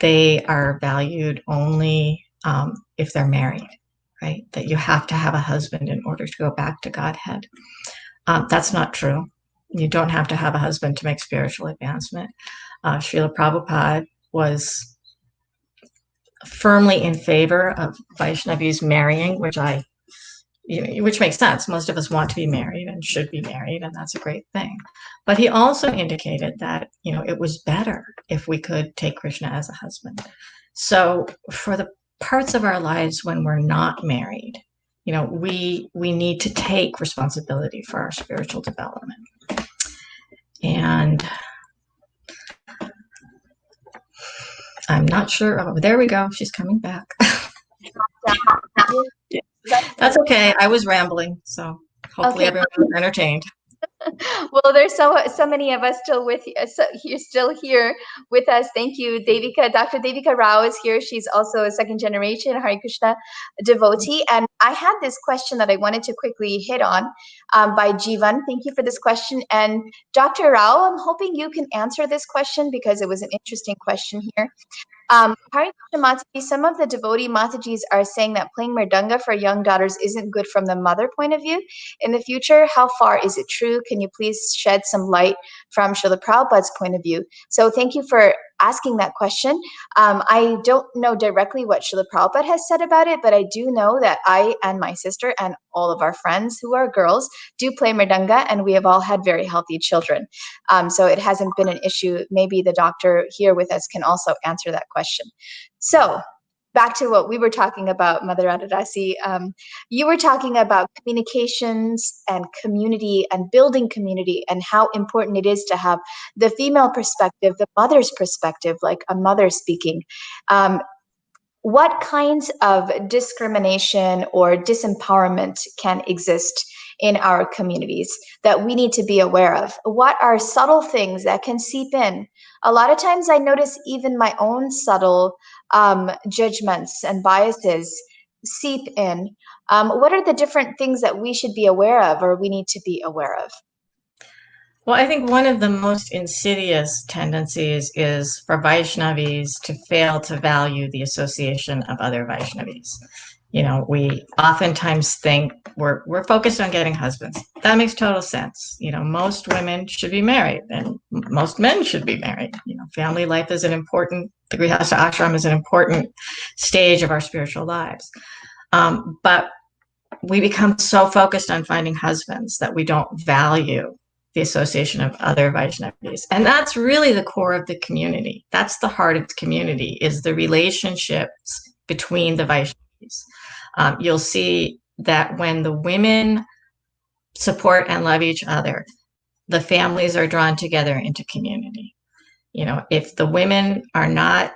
they are valued only if they're married, right? That you have to have a husband in order to go back to Godhead. That's not true. You don't have to have a husband to make spiritual advancement. Srila Prabhupada was firmly in favor of Vaishnavis marrying, which makes sense. Most of us want to be married and should be married, and that's a great thing. But he also indicated that, it was better if we could take Krishna as a husband. So for the parts of our lives when we're not married, we need to take responsibility for our spiritual development. And I'm not sure. Oh, there we go. She's coming back. That's okay. I was rambling, so hopefully everyone was entertained. Well, there's so many of us still with you, so you're still here with us. Thank you, Devika. Dr. Devika Rao is here. She's also a second generation Hare Krishna devotee. And I had this question that I wanted to quickly hit on by Jivan. Thank you for this question. And Dr. Rao, I'm hoping you can answer this question because it was an interesting question here. Hare Krishna Mataji, some of the devotee Matajis are saying that playing mridanga for young daughters isn't good from the mother point of view. In the future, how far is it true? Can you please shed some light from Srila Prabhupada's point of view? So thank you for asking that question. I don't know directly what Srila Prabhupada has said about it, but I do know that I and my sister and all of our friends who are girls do play mridanga, and we have all had very healthy children. So it hasn't been an issue. Maybe the doctor here with us can also answer that question. So back to what we were talking about, Mother Radha Dasi. You were talking about communications and community and building community and how important it is to have the female perspective, the mother's perspective, like a mother speaking. what kinds of discrimination or disempowerment can exist in our communities that we need to be aware of? What are subtle things that can seep in? A lot of times I notice even my own subtle judgments and biases seep in. What are the different things that we should be aware of or we need to be aware of? Well, I think one of the most insidious tendencies is for Vaishnavis to fail to value the association of other Vaishnavis. You know, we oftentimes think we're focused on getting husbands. That makes total sense. You know, most women should be married and most men should be married. You know, family life is an important, the Grihastha ashram is an important stage of our spiritual lives. But we become so focused on finding husbands that we don't value the association of other Vaishnavis. And that's really the core of the community. That's the heart of the community, is the relationships between the Vaishnavis. You'll see that when the women support and love each other, the families are drawn together into community. You know, if the women are not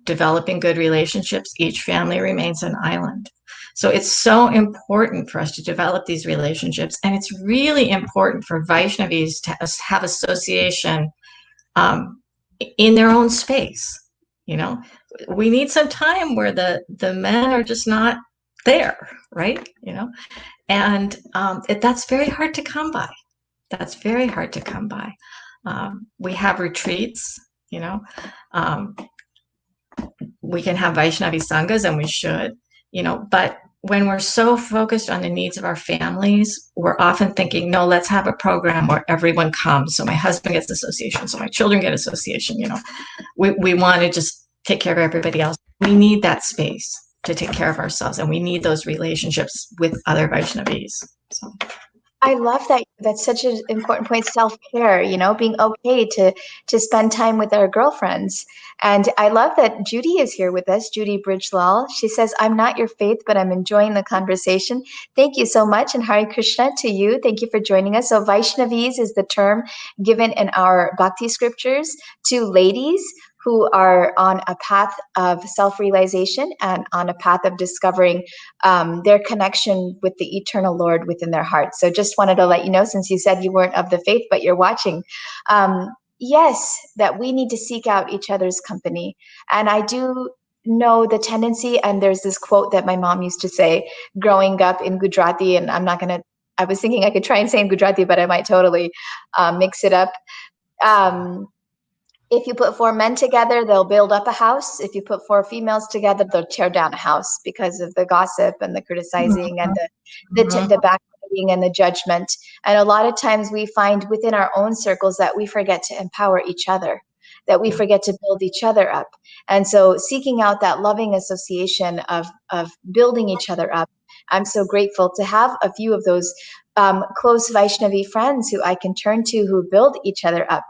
developing good relationships, each family remains an island. So it's so important for us to develop these relationships. And it's really important for Vaishnavis to have association in their own space. You know, we need some time where the men are just not there, right? You know, and that's very hard to come by. That's very hard to come by. We have retreats, you know, we can have Vaishnavi Sanghas and we should, you know, but when we're so focused on the needs of our families, we're often thinking, no, let's have a program where everyone comes. So my husband gets association, so my children get association, you know, we want to just take care of everybody else. We need that space to take care of ourselves, and we need those relationships with other Vaishnavis. So. I love that. That's such an important point. Self-care, you know, being okay to spend time with our girlfriends. And I love that Judy is here with us, Judy Bridgelal. She says, I'm not your faith, but I'm enjoying the conversation. Thank you so much. And Hare Krishna to you. Thank you for joining us. So Vaishnavis is the term given in our bhakti scriptures to ladies who are on a path of self-realization and on a path of discovering their connection with the eternal Lord within their hearts. So just wanted to let you know, since you said you weren't of the faith, but you're watching, yes, that we need to seek out each other's company. And I do know the tendency, and there's this quote that my mom used to say growing up in Gujarati, and I was thinking I could try and say in Gujarati, but I might totally mix it up. If you put four men together, they'll build up a house. If you put four females together, they'll tear down a house because of the gossip and the criticizing and the backbiting and the judgment. And a lot of times we find within our own circles that we forget to empower each other, that we forget to build each other up. And so seeking out that loving association of building each other up, I'm so grateful to have a few of those close Vaishnavi friends who I can turn to, who build each other up.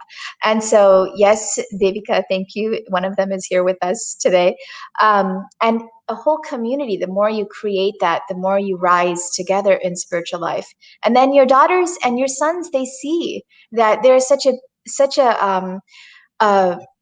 And so, yes, Devika, thank you. One of them is here with us today. And a whole community, the more you create that, the more you rise together in spiritual life. And then your daughters and your sons, they see that there's such a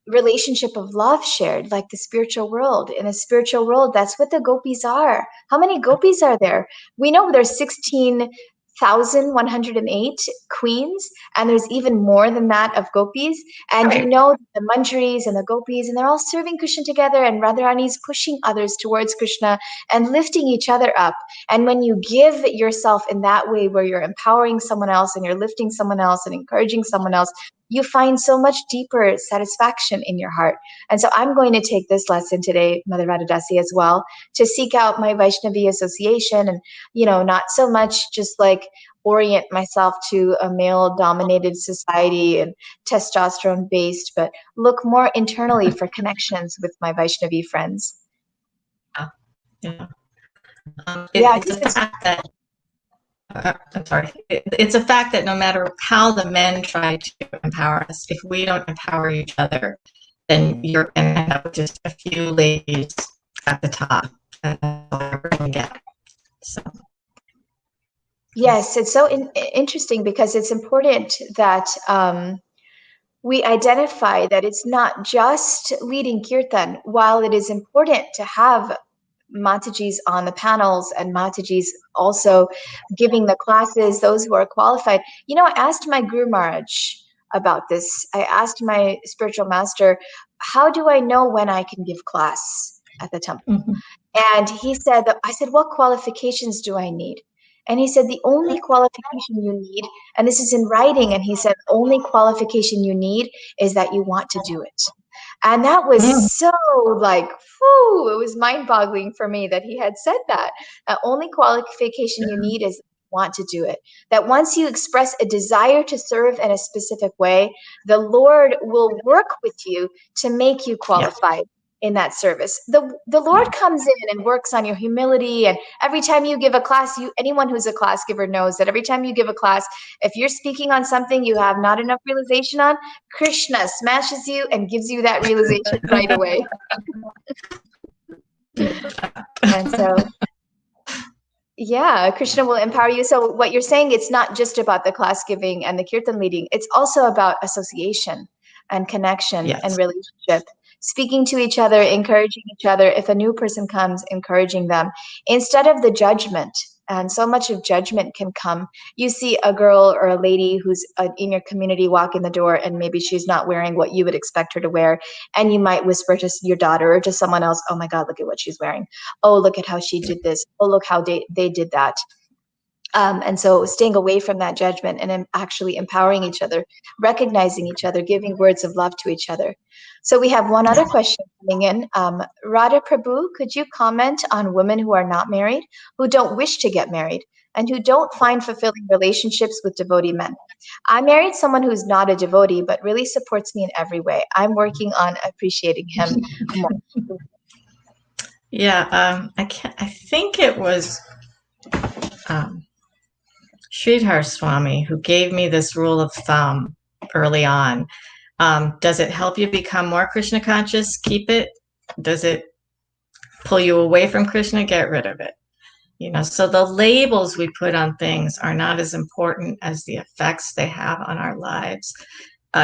relationship of love shared, like the spiritual world. In a spiritual world, that's what the gopis are. How many gopis are there? We know there's 16,108 queens, and there's even more than that of gopis. And you know the manjaris and the gopis, and they're all serving Krishna together, and Radharani is pushing others towards Krishna and lifting each other up. And when you give yourself in that way, where you're empowering someone else and you're lifting someone else and encouraging someone else, you find so much deeper satisfaction in your heart. And so I'm going to take this lesson today, Mother Radha Dasi, as well, to seek out my Vaishnavi association and, not so much just like orient myself to a male-dominated society and testosterone-based, but look more internally for connections with my Vaishnavi friends. Yeah. It's a fact that I'm sorry. It's a fact that no matter how the men try to empower us, if we don't empower each other, then you're going to end up with just a few ladies at the top. And that's all you're going to get. So. Yes, it's so interesting because it's important that we identify that it's not just leading kirtan. While it is important to have Matajis on the panels and Matajis also giving the classes, those who are qualified. I asked my Guru Maharaj about this. I asked my spiritual master, how do I know when I can give class at the temple? Mm-hmm. And he said, I said, what qualifications do I need? And he said, the only qualification you need, and this is in writing, and he said, the only qualification you need is that you want to do it. And that was so like, whew, it was mind boggling for me that he had said that. The only qualification you need is want to do it. That once you express a desire to serve in a specific way, the Lord will work with you to make you qualified in that service. The Lord comes in and works on your humility. And every time you give a class, anyone who's a class giver knows that every time you give a class, if you're speaking on something you have not enough realization on, Krishna smashes you and gives you that realization right away. And so, yeah, Krishna will empower you. So what you're saying, it's not just about the class giving and the kirtan leading. It's also about association and connection and relationship. Speaking to each other, encouraging each other. If a new person comes, encouraging them instead of the judgment. And so much of judgment can come. You see a girl or a lady who's in your community walk in the door, and maybe she's not wearing what you would expect her to wear. And you might whisper to your daughter or to someone else, oh my God, look at what she's wearing. Oh, look at how she did this. Oh, look how they did that. And so staying away from that judgment and actually empowering each other, recognizing each other, giving words of love to each other. So we have one other question coming in. Radha Prabhu, could you comment on women who are not married, who don't wish to get married, and who don't find fulfilling relationships with devotee men? I married someone who's not a devotee, but really supports me in every way. I'm working on appreciating him more. Yeah, I think it was Sridhar Swami who gave me this rule of thumb early on. Does it help you become more Krishna conscious? Keep it. Does it pull you away from Krishna? Get rid of it. So the labels we put on things are not as important as the effects they have on our lives.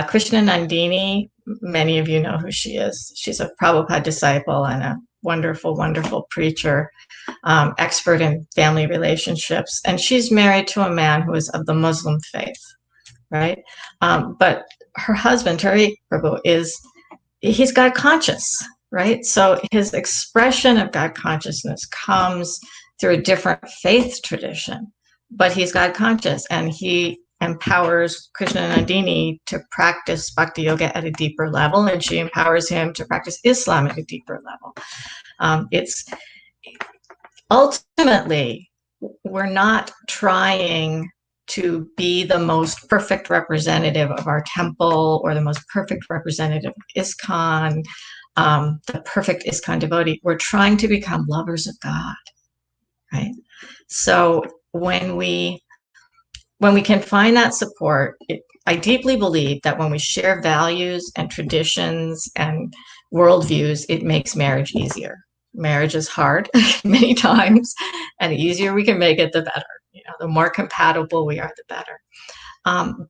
Krishna Nandini, many of you know who she is. She's a Prabhupada disciple and a wonderful, wonderful preacher, expert in family relationships. And she's married to a man who is of the Muslim faith, right? But her husband, Terry Prabhu, he's God conscious, right? So his expression of God consciousness comes through a different faith tradition, but he's God conscious, and he empowers Krishna Nandini to practice bhakti yoga at a deeper level, and she empowers him to practice Islam at a deeper level. It's ultimately, we're not trying to be the most perfect representative of our temple or the most perfect representative of ISKCON, the perfect ISKCON devotee. We're trying to become lovers of God, right? So when we can find that support, I deeply believe that when we share values and traditions and worldviews, it makes marriage easier. Marriage is hard many times, and the easier we can make it, the better. The more compatible we are, the better.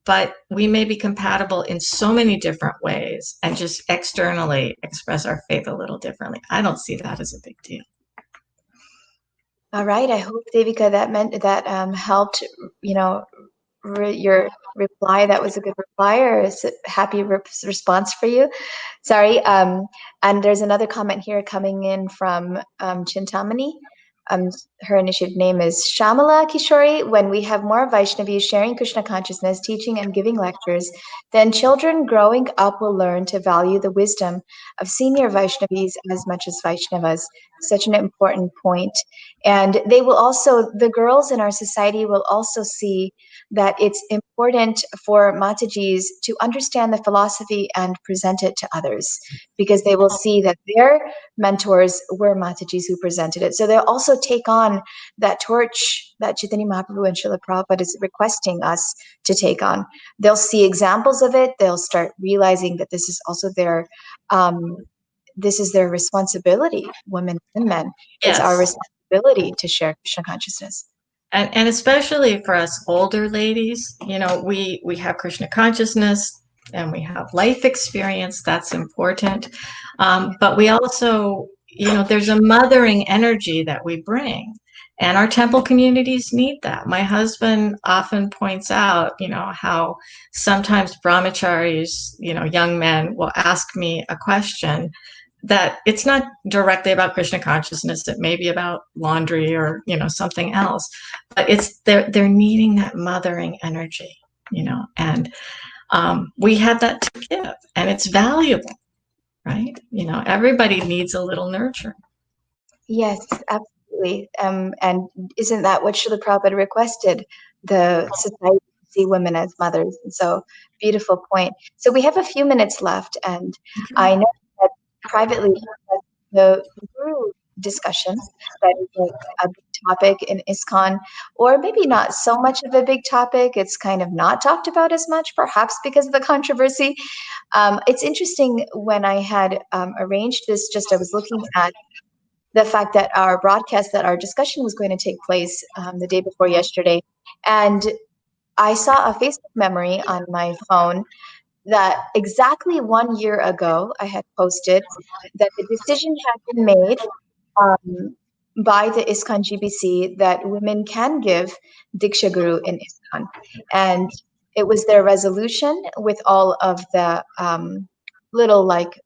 But we may be compatible in so many different ways and just externally express our faith a little differently. I don't see that as a big deal. All right. I hope, Devika, that helped, your reply. That was a good reply, or a happy response for you. Sorry. And there's another comment here coming in from Chintamani. Her initiative name is Shamala Kishori. When we have more Vaishnavis sharing Krishna consciousness, teaching and giving lectures, then children growing up will learn to value the wisdom of senior Vaishnavis as much as Vaishnavas. Such an important point. And the girls in our society will also see that it's important for Matajis to understand the philosophy and present it to others, because they will see that their mentors were Matajis who presented it. So they'll also take on that torch that Chaitanya Mahaprabhu and Srila Prabhupada is requesting us to take on. They'll see examples of it. They'll start realizing that this is also their responsibility, women and men. It's our responsibility to share Krishna consciousness. And especially for us older ladies, we have Krishna consciousness. and we have life experience. That's important. But we also, there's a mothering energy that we bring. And our temple communities need that. My husband often points out, how sometimes brahmacharis, young men will ask me a question that it's not directly about Krishna consciousness. It may be about laundry or, something else, but they're needing that mothering energy, and we have that to give, and it's valuable, right? Everybody needs a little nurture. Yes, absolutely. And isn't that what Srila Prabhupada requested? The society to see women as mothers. And so, beautiful point. So we have a few minutes left, and I know that privately the guru discussion that is a big topic in ISKCON, or maybe not so much of a big topic. It's kind of not talked about as much, perhaps because of the controversy. It's interesting when I had arranged this. Just I was looking at the fact that our discussion was going to take place the day before yesterday. And I saw a Facebook memory on my phone that exactly 1 year ago I had posted that the decision had been made by the ISKCON GBC that women can give Diksha Guru in ISKCON. And it was their resolution with all of the little like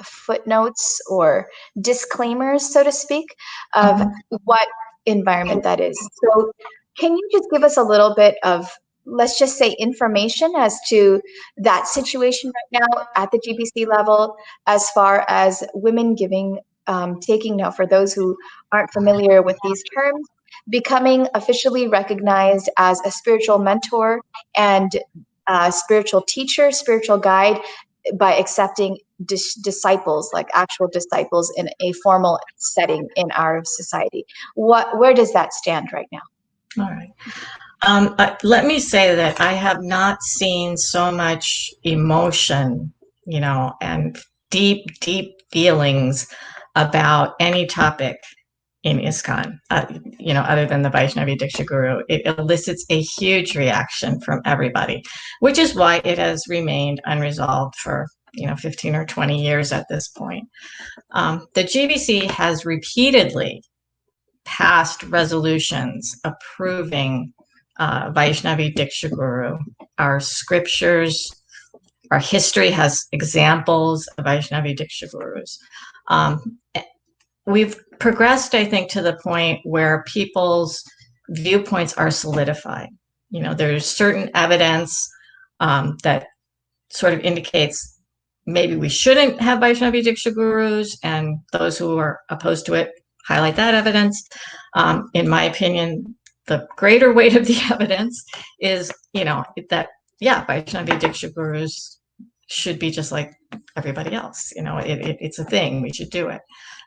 footnotes or disclaimers, so to speak, of what environment that is. So can you just give us a little bit of, let's just say, information as to that situation right now at the GBC level, as far as women giving, taking note for those who aren't familiar with these terms, becoming officially recognized as a spiritual mentor and spiritual teacher, spiritual guide, by accepting disciples, like actual disciples in a formal setting in our society. Where does that stand right now? All right. Let me say that I have not seen so much emotion, and deep, deep feelings about any topic in ISKCON, other than the Vaishnavi Diksha Guru. It elicits a huge reaction from everybody, which is why it has remained unresolved for 15 or 20 years at this point. The GBC has repeatedly passed resolutions approving Vaishnavi Diksha Guru. Our scriptures, our history has examples of Vaishnavi Diksha Gurus. We've progressed, I think, to the point where people's viewpoints are solidified. There's certain evidence that sort of indicates maybe we shouldn't have Vaishnavi Diksha Gurus, and those who are opposed to it highlight that evidence. In my opinion, the greater weight of the evidence is, that, Vaishnavi Diksha Gurus should be just like everybody else. It's a thing, we should do it.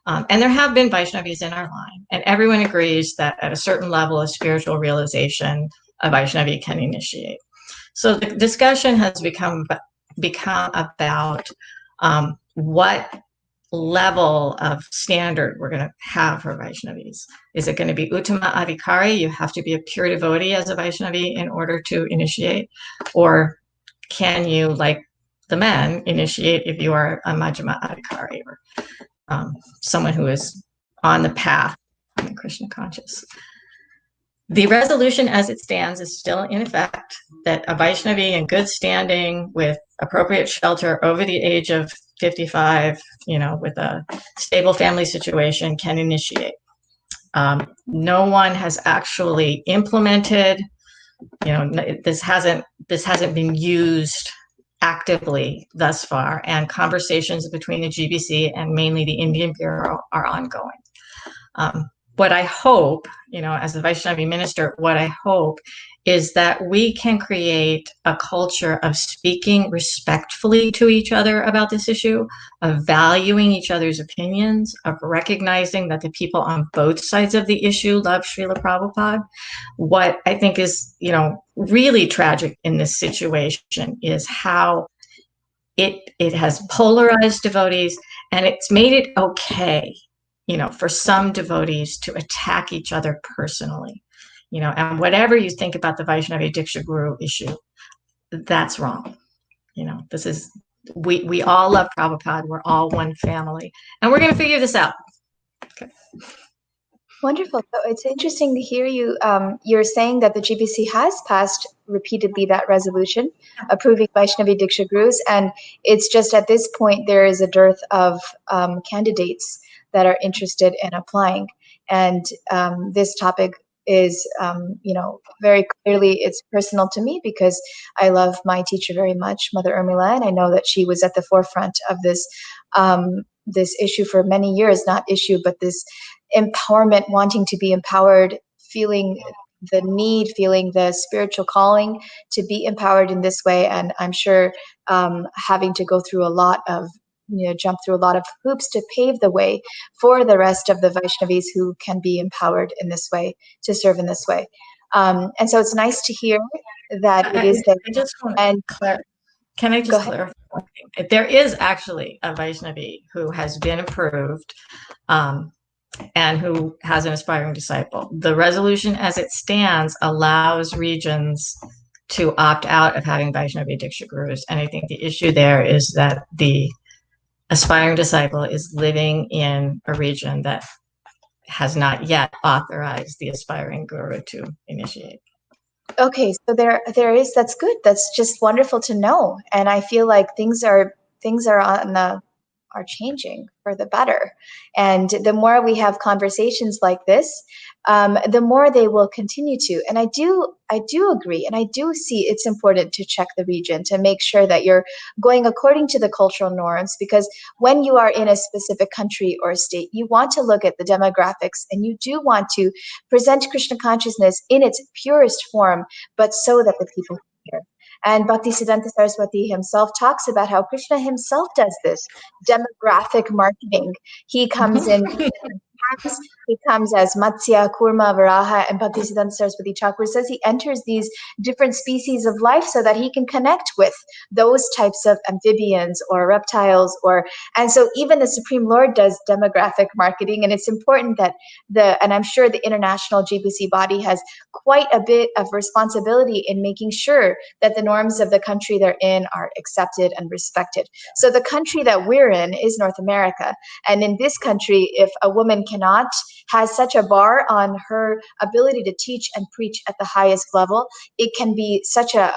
And there have been Vaishnavis in our line, and everyone agrees that at a certain level of spiritual realization, a Vaishnavi can initiate. So the discussion has become about what level of standard we're going to have for Vaishnavis. Is it going to be Uttama Adhikari? You have to be a pure devotee as a Vaishnavi in order to initiate? Or can you, like the men, initiate if you are a Majjhima Adhikari, or someone who is on the path of Krishna conscious? The resolution as it stands is still in effect, that a Vaishnavi in good standing with appropriate shelter over the age of 55, with a stable family situation, can initiate. No one has actually implemented, this hasn't been used actively thus far, and conversations between the GBC and mainly the Indian Bureau are ongoing. What I hope, as the Vaishnavi minister, what I hope is that we can create a culture of speaking respectfully to each other about this issue, of valuing each other's opinions, of recognizing that the people on both sides of the issue love Srila Prabhupada. What I think is, really tragic in this situation is how it has polarized devotees, and it's made it okay, for some devotees to attack each other personally, and whatever you think about the Vaishnavi Diksha Guru issue, that's wrong. This is, we all love Prabhupada. We're all one family, and we're going to figure this out. Okay. Wonderful. So it's interesting to hear you. You're saying that the GBC has passed repeatedly that resolution approving Vaishnavi Diksha Gurus, and it's just at this point there is a dearth of candidates that are interested in applying. And this topic is, very clearly it's personal to me because I love my teacher very much, Mother Urmila, and I know that she was at the forefront of this issue for many years, not issue, but this empowerment, wanting to be empowered, feeling the need, feeling the spiritual calling to be empowered in this way. And I'm sure having to go through a lot of, jump through a lot of hoops to pave the way for the rest of the Vaishnavis who can be empowered in this way, to serve in this way. And so it's nice to hear that it is that. I just want to clarify. Can I just clarify? There is actually a Vaishnavi who has been approved and who has an aspiring disciple. The resolution as it stands allows regions to opt out of having Vaishnavi Diksha Gurus. And I think the issue there is that the aspiring disciple is living in a region that has not yet authorized the aspiring guru to initiate. Okay, so there is, that's good. That's just wonderful to know. And I feel like things are changing for the better. And the more we have conversations like this, the more they will continue to. And I do agree. And I do see it's important to check the region to make sure that you're going according to the cultural norms, because when you are in a specific country or state, you want to look at the demographics and you do want to present Krishna consciousness in its purest form, but so that the people hear. And Bhaktisiddhanta Saraswati himself talks about how Krishna himself does this demographic marketing. He comes in times. He comes as Matsya, Kurma, Varaha, and Bhaktisiddhanta Saraswati Thakur says he enters these different species of life so that he can connect with those types of amphibians or reptiles, and so even the Supreme Lord does demographic marketing. And it's important that and I'm sure the international GBC body has quite a bit of responsibility in making sure that the norms of the country they're in are accepted and respected. So the country that we're in is North America. And in this country, if a woman has such a bar on her ability to teach and preach at the highest level, it can be such a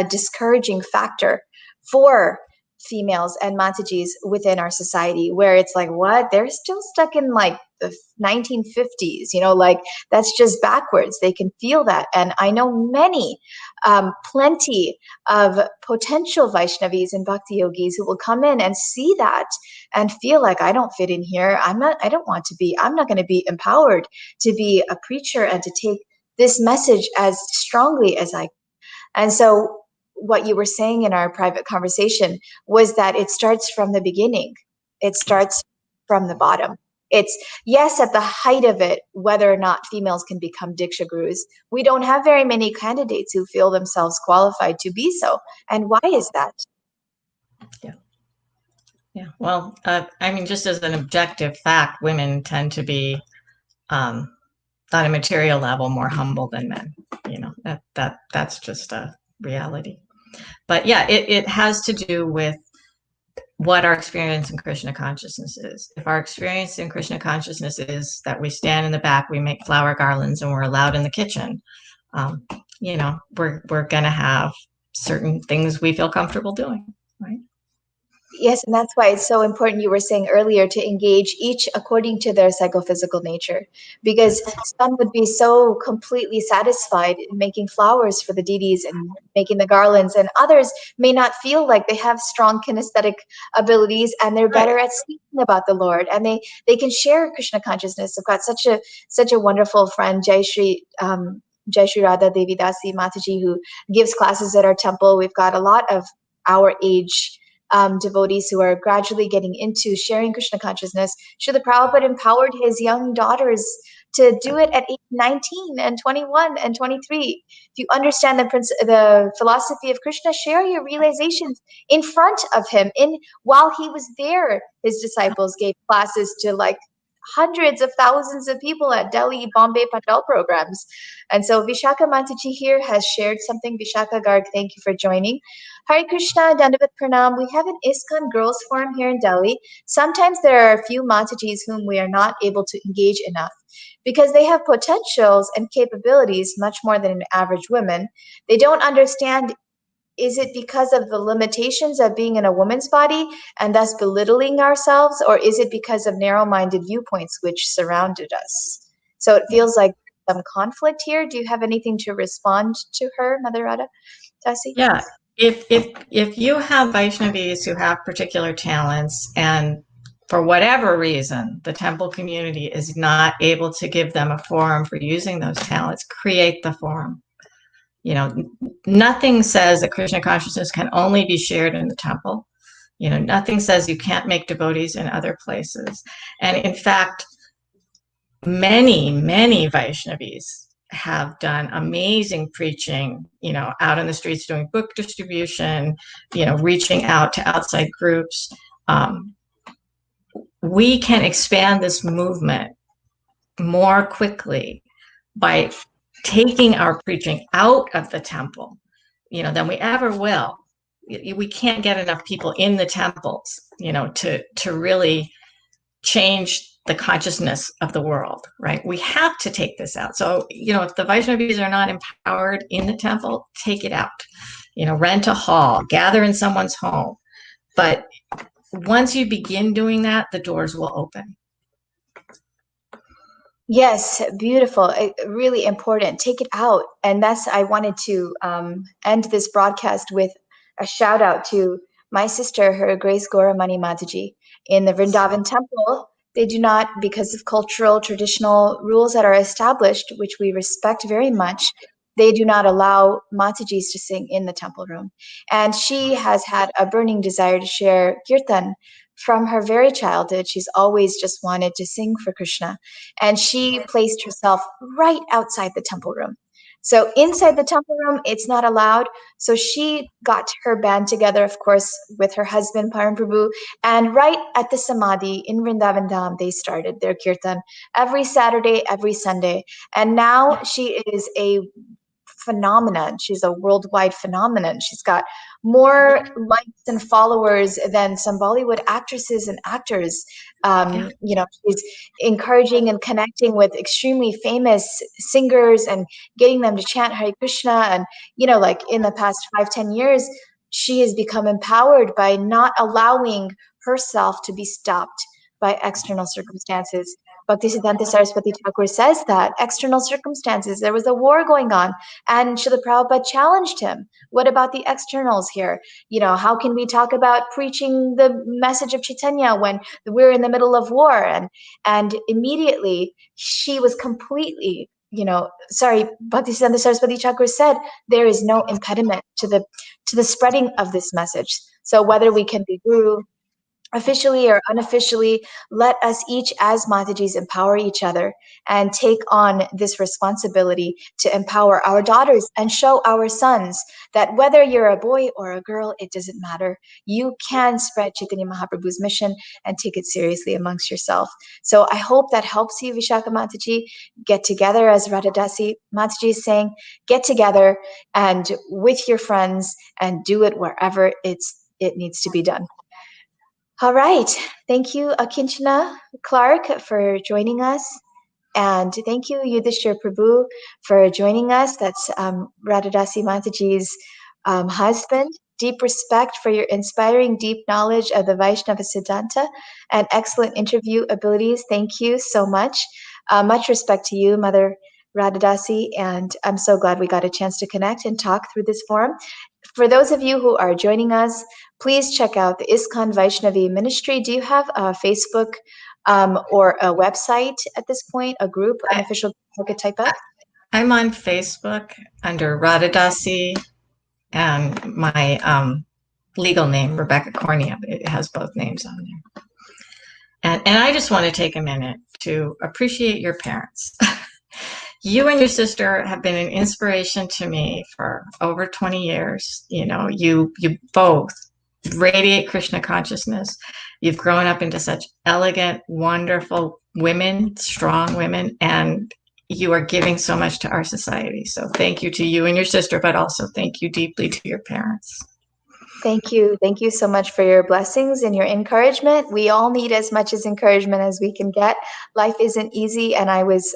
discouraging factor for females and Matajis within our society, where it's like, what? They're still stuck in like the 1950s, like that's just backwards. They can feel that. And I know plenty of potential Vaishnavis and Bhakti Yogis who will come in and see that and feel like, I don't fit in here. I'm not going to be empowered to be a preacher and to take this message as strongly as I can. And so what you were saying in our private conversation was that it starts from the beginning. It starts from the bottom. It's, yes, at the height of it, whether or not females can become Diksha Gurus, we don't have very many candidates who feel themselves qualified to be so. And why is that? Yeah. Well, just as an objective fact, women tend to be, on a material level, more humble than men. That's just a reality. But yeah, it has to do with what our experience in Krishna consciousness is. If our experience in Krishna consciousness is that we stand in the back, we make flower garlands, and we're allowed in the kitchen, we're going to have certain things we feel comfortable doing, right? Yes, and that's why it's so important, you were saying earlier, to engage each according to their psychophysical nature, because some would be so completely satisfied in making flowers for the deities and making the garlands, and others may not feel like they have strong kinesthetic abilities and they're better at speaking about the Lord, and they can share Krishna consciousness. I've got such a wonderful friend, Jai Shri Radha Dasi Mataji, who gives classes at our temple. We've got a lot of our age devotees who are gradually getting into sharing Krishna consciousness. Srila Prabhupada empowered his young daughters to do it at age 19 and 21 and 23. If you understand the philosophy of Krishna, share your realizations in front of him. While he was there, his disciples gave classes to like hundreds of thousands of people at Delhi, Bombay Patel programs. And so Vishaka Mataji here has shared something. Vishaka Garg, thank you for joining. Hare Krishna, Dandavat Pranam. We have an ISKCON Girls Forum here in Delhi. Sometimes there are a few Matajis whom we are not able to engage enough because they have potentials and capabilities much more than an average woman. They don't understand, is it because of the limitations of being in a woman's body and thus belittling ourselves, or is it because of narrow-minded viewpoints which surrounded us? So it feels like some conflict here. Do you have anything to respond to her, Mother Radha Dasi? Yeah, if you have Vaishnavis who have particular talents and for whatever reason the temple community is not able to give them a forum for using those talents, create the forum. You know, nothing says that Krishna consciousness can only be shared in the temple. You know, nothing says you can't make devotees in other places. And in fact, many Vaishnavis have done amazing preaching, you know, out in the streets doing book distribution, you know, reaching out to outside groups. We can expand this movement more quickly by taking our preaching out of the temple, you know, than we ever will. We can't get enough people in the temples, you know, to really change the consciousness of the world, right? We have to take this out. So, you know, if the Vaishnavis are not empowered in the temple, take it out. You know, rent a hall, gather in someone's home. But once you begin doing that, the doors will open. Yes, beautiful. Really important. Take it out. And that's, I wanted to end this broadcast with a shout out to my sister, Her Grace Gauramani Mataji. In the Vrindavan temple, they do not, because of cultural, traditional rules that are established, which we respect very much, they do not allow Matajis to sing in the temple room. And she has had a burning desire to share kirtan from her very childhood. She's always just wanted to sing for Krishna. And she placed herself right outside the temple room. So inside the temple room, it's not allowed. So she got her band together, of course, with her husband, Param Prabhu. And right at the Samadhi in Vrindavan Dham, they started their kirtan every Saturday, every Sunday. And now she is a phenomenon. She's a worldwide phenomenon. She's got more likes and followers than some Bollywood actresses and actors. You know, she's encouraging and connecting with extremely famous singers and getting them to chant Hare Krishna. And, you know, like in the past 5-10 years, she has become empowered by not allowing herself to be stopped by external circumstances. Bhaktisiddhanta Saraswati Thakur says that external circumstances, there was a war going on, and Srila Prabhupada challenged him. What about the externals here? You know, how can we talk about preaching the message of Chaitanya when we're in the middle of war? And immediately she was completely, you know, sorry, Bhaktisiddhanta Saraswati Thakur said there is no impediment to the spreading of this message. So whether we can be guru, officially or unofficially, let us each as Matajis empower each other and take on this responsibility to empower our daughters and show our sons that whether you're a boy or a girl, it doesn't matter. You can spread Chaitanya Mahaprabhu's mission and take it seriously amongst yourself. So I hope that helps you, Vishaka Mataji. Get together, as Radha Dasi Mataji is saying, get together and with your friends and do it wherever it needs to be done. All right. Thank you, Akinchana Clark, for joining us. And thank you, Yudhishthir Prabhu, for joining us. That's Radhadasi Mataji's husband. Deep respect for your inspiring deep knowledge of the Vaishnava Siddhanta and excellent interview abilities. Thank you so much. Much respect to you, Mother Radhadasi. And I'm so glad we got a chance to connect and talk through this forum. For those of you who are joining us, please check out the ISKCON Vaishnavi Ministry. Do you have a Facebook or a website at this point, a group, an official group I could type up? I'm on Facebook under Radha Dasi and my legal name, Rebecca Cornea. It has both names on there. And I just want to take a minute to appreciate your parents. You and your sister have been an inspiration to me for over 20 years. You know, you both radiate Krishna consciousness. You've grown up into such elegant, wonderful women, strong women, and you are giving so much to our society. So thank you to you and your sister, but also thank you deeply to your parents. Thank you. Thank you so much for your blessings and your encouragement. We all need as much as encouragement as we can get. Life isn't easy, and it was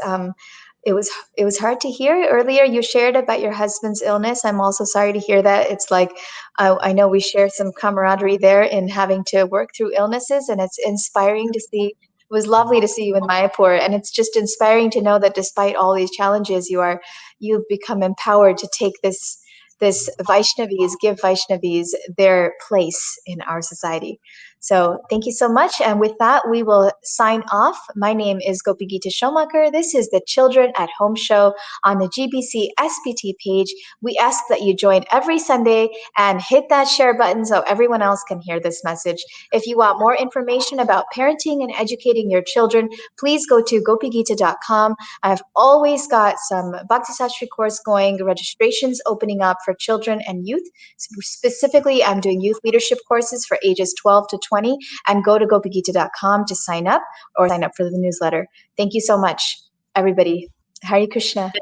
it was hard to hear earlier. You shared about your husband's illness. I'm also sorry to hear that. It's like I know we share some camaraderie there in having to work through illnesses, and it's inspiring to see. It was lovely to see you in Mayapur, and it's just inspiring to know that despite all these challenges, you've become empowered to take this Vaishnavis, give Vaishnavis their place in our society. So thank you so much. And with that, we will sign off. My name is Gopi Gita Schomaker. This is the Children at Home show on the GBC SPT page. We ask that you join every Sunday and hit that share button so everyone else can hear this message. If you want more information about parenting and educating your children, please go to gopigita.com. I've always got some Bhakti Sastri course going, registrations opening up for children and youth. Specifically, I'm doing youth leadership courses for ages 12 to 20, and go to gopigita.com to sign up or sign up for the newsletter. Thank you so much, everybody. Hare Krishna.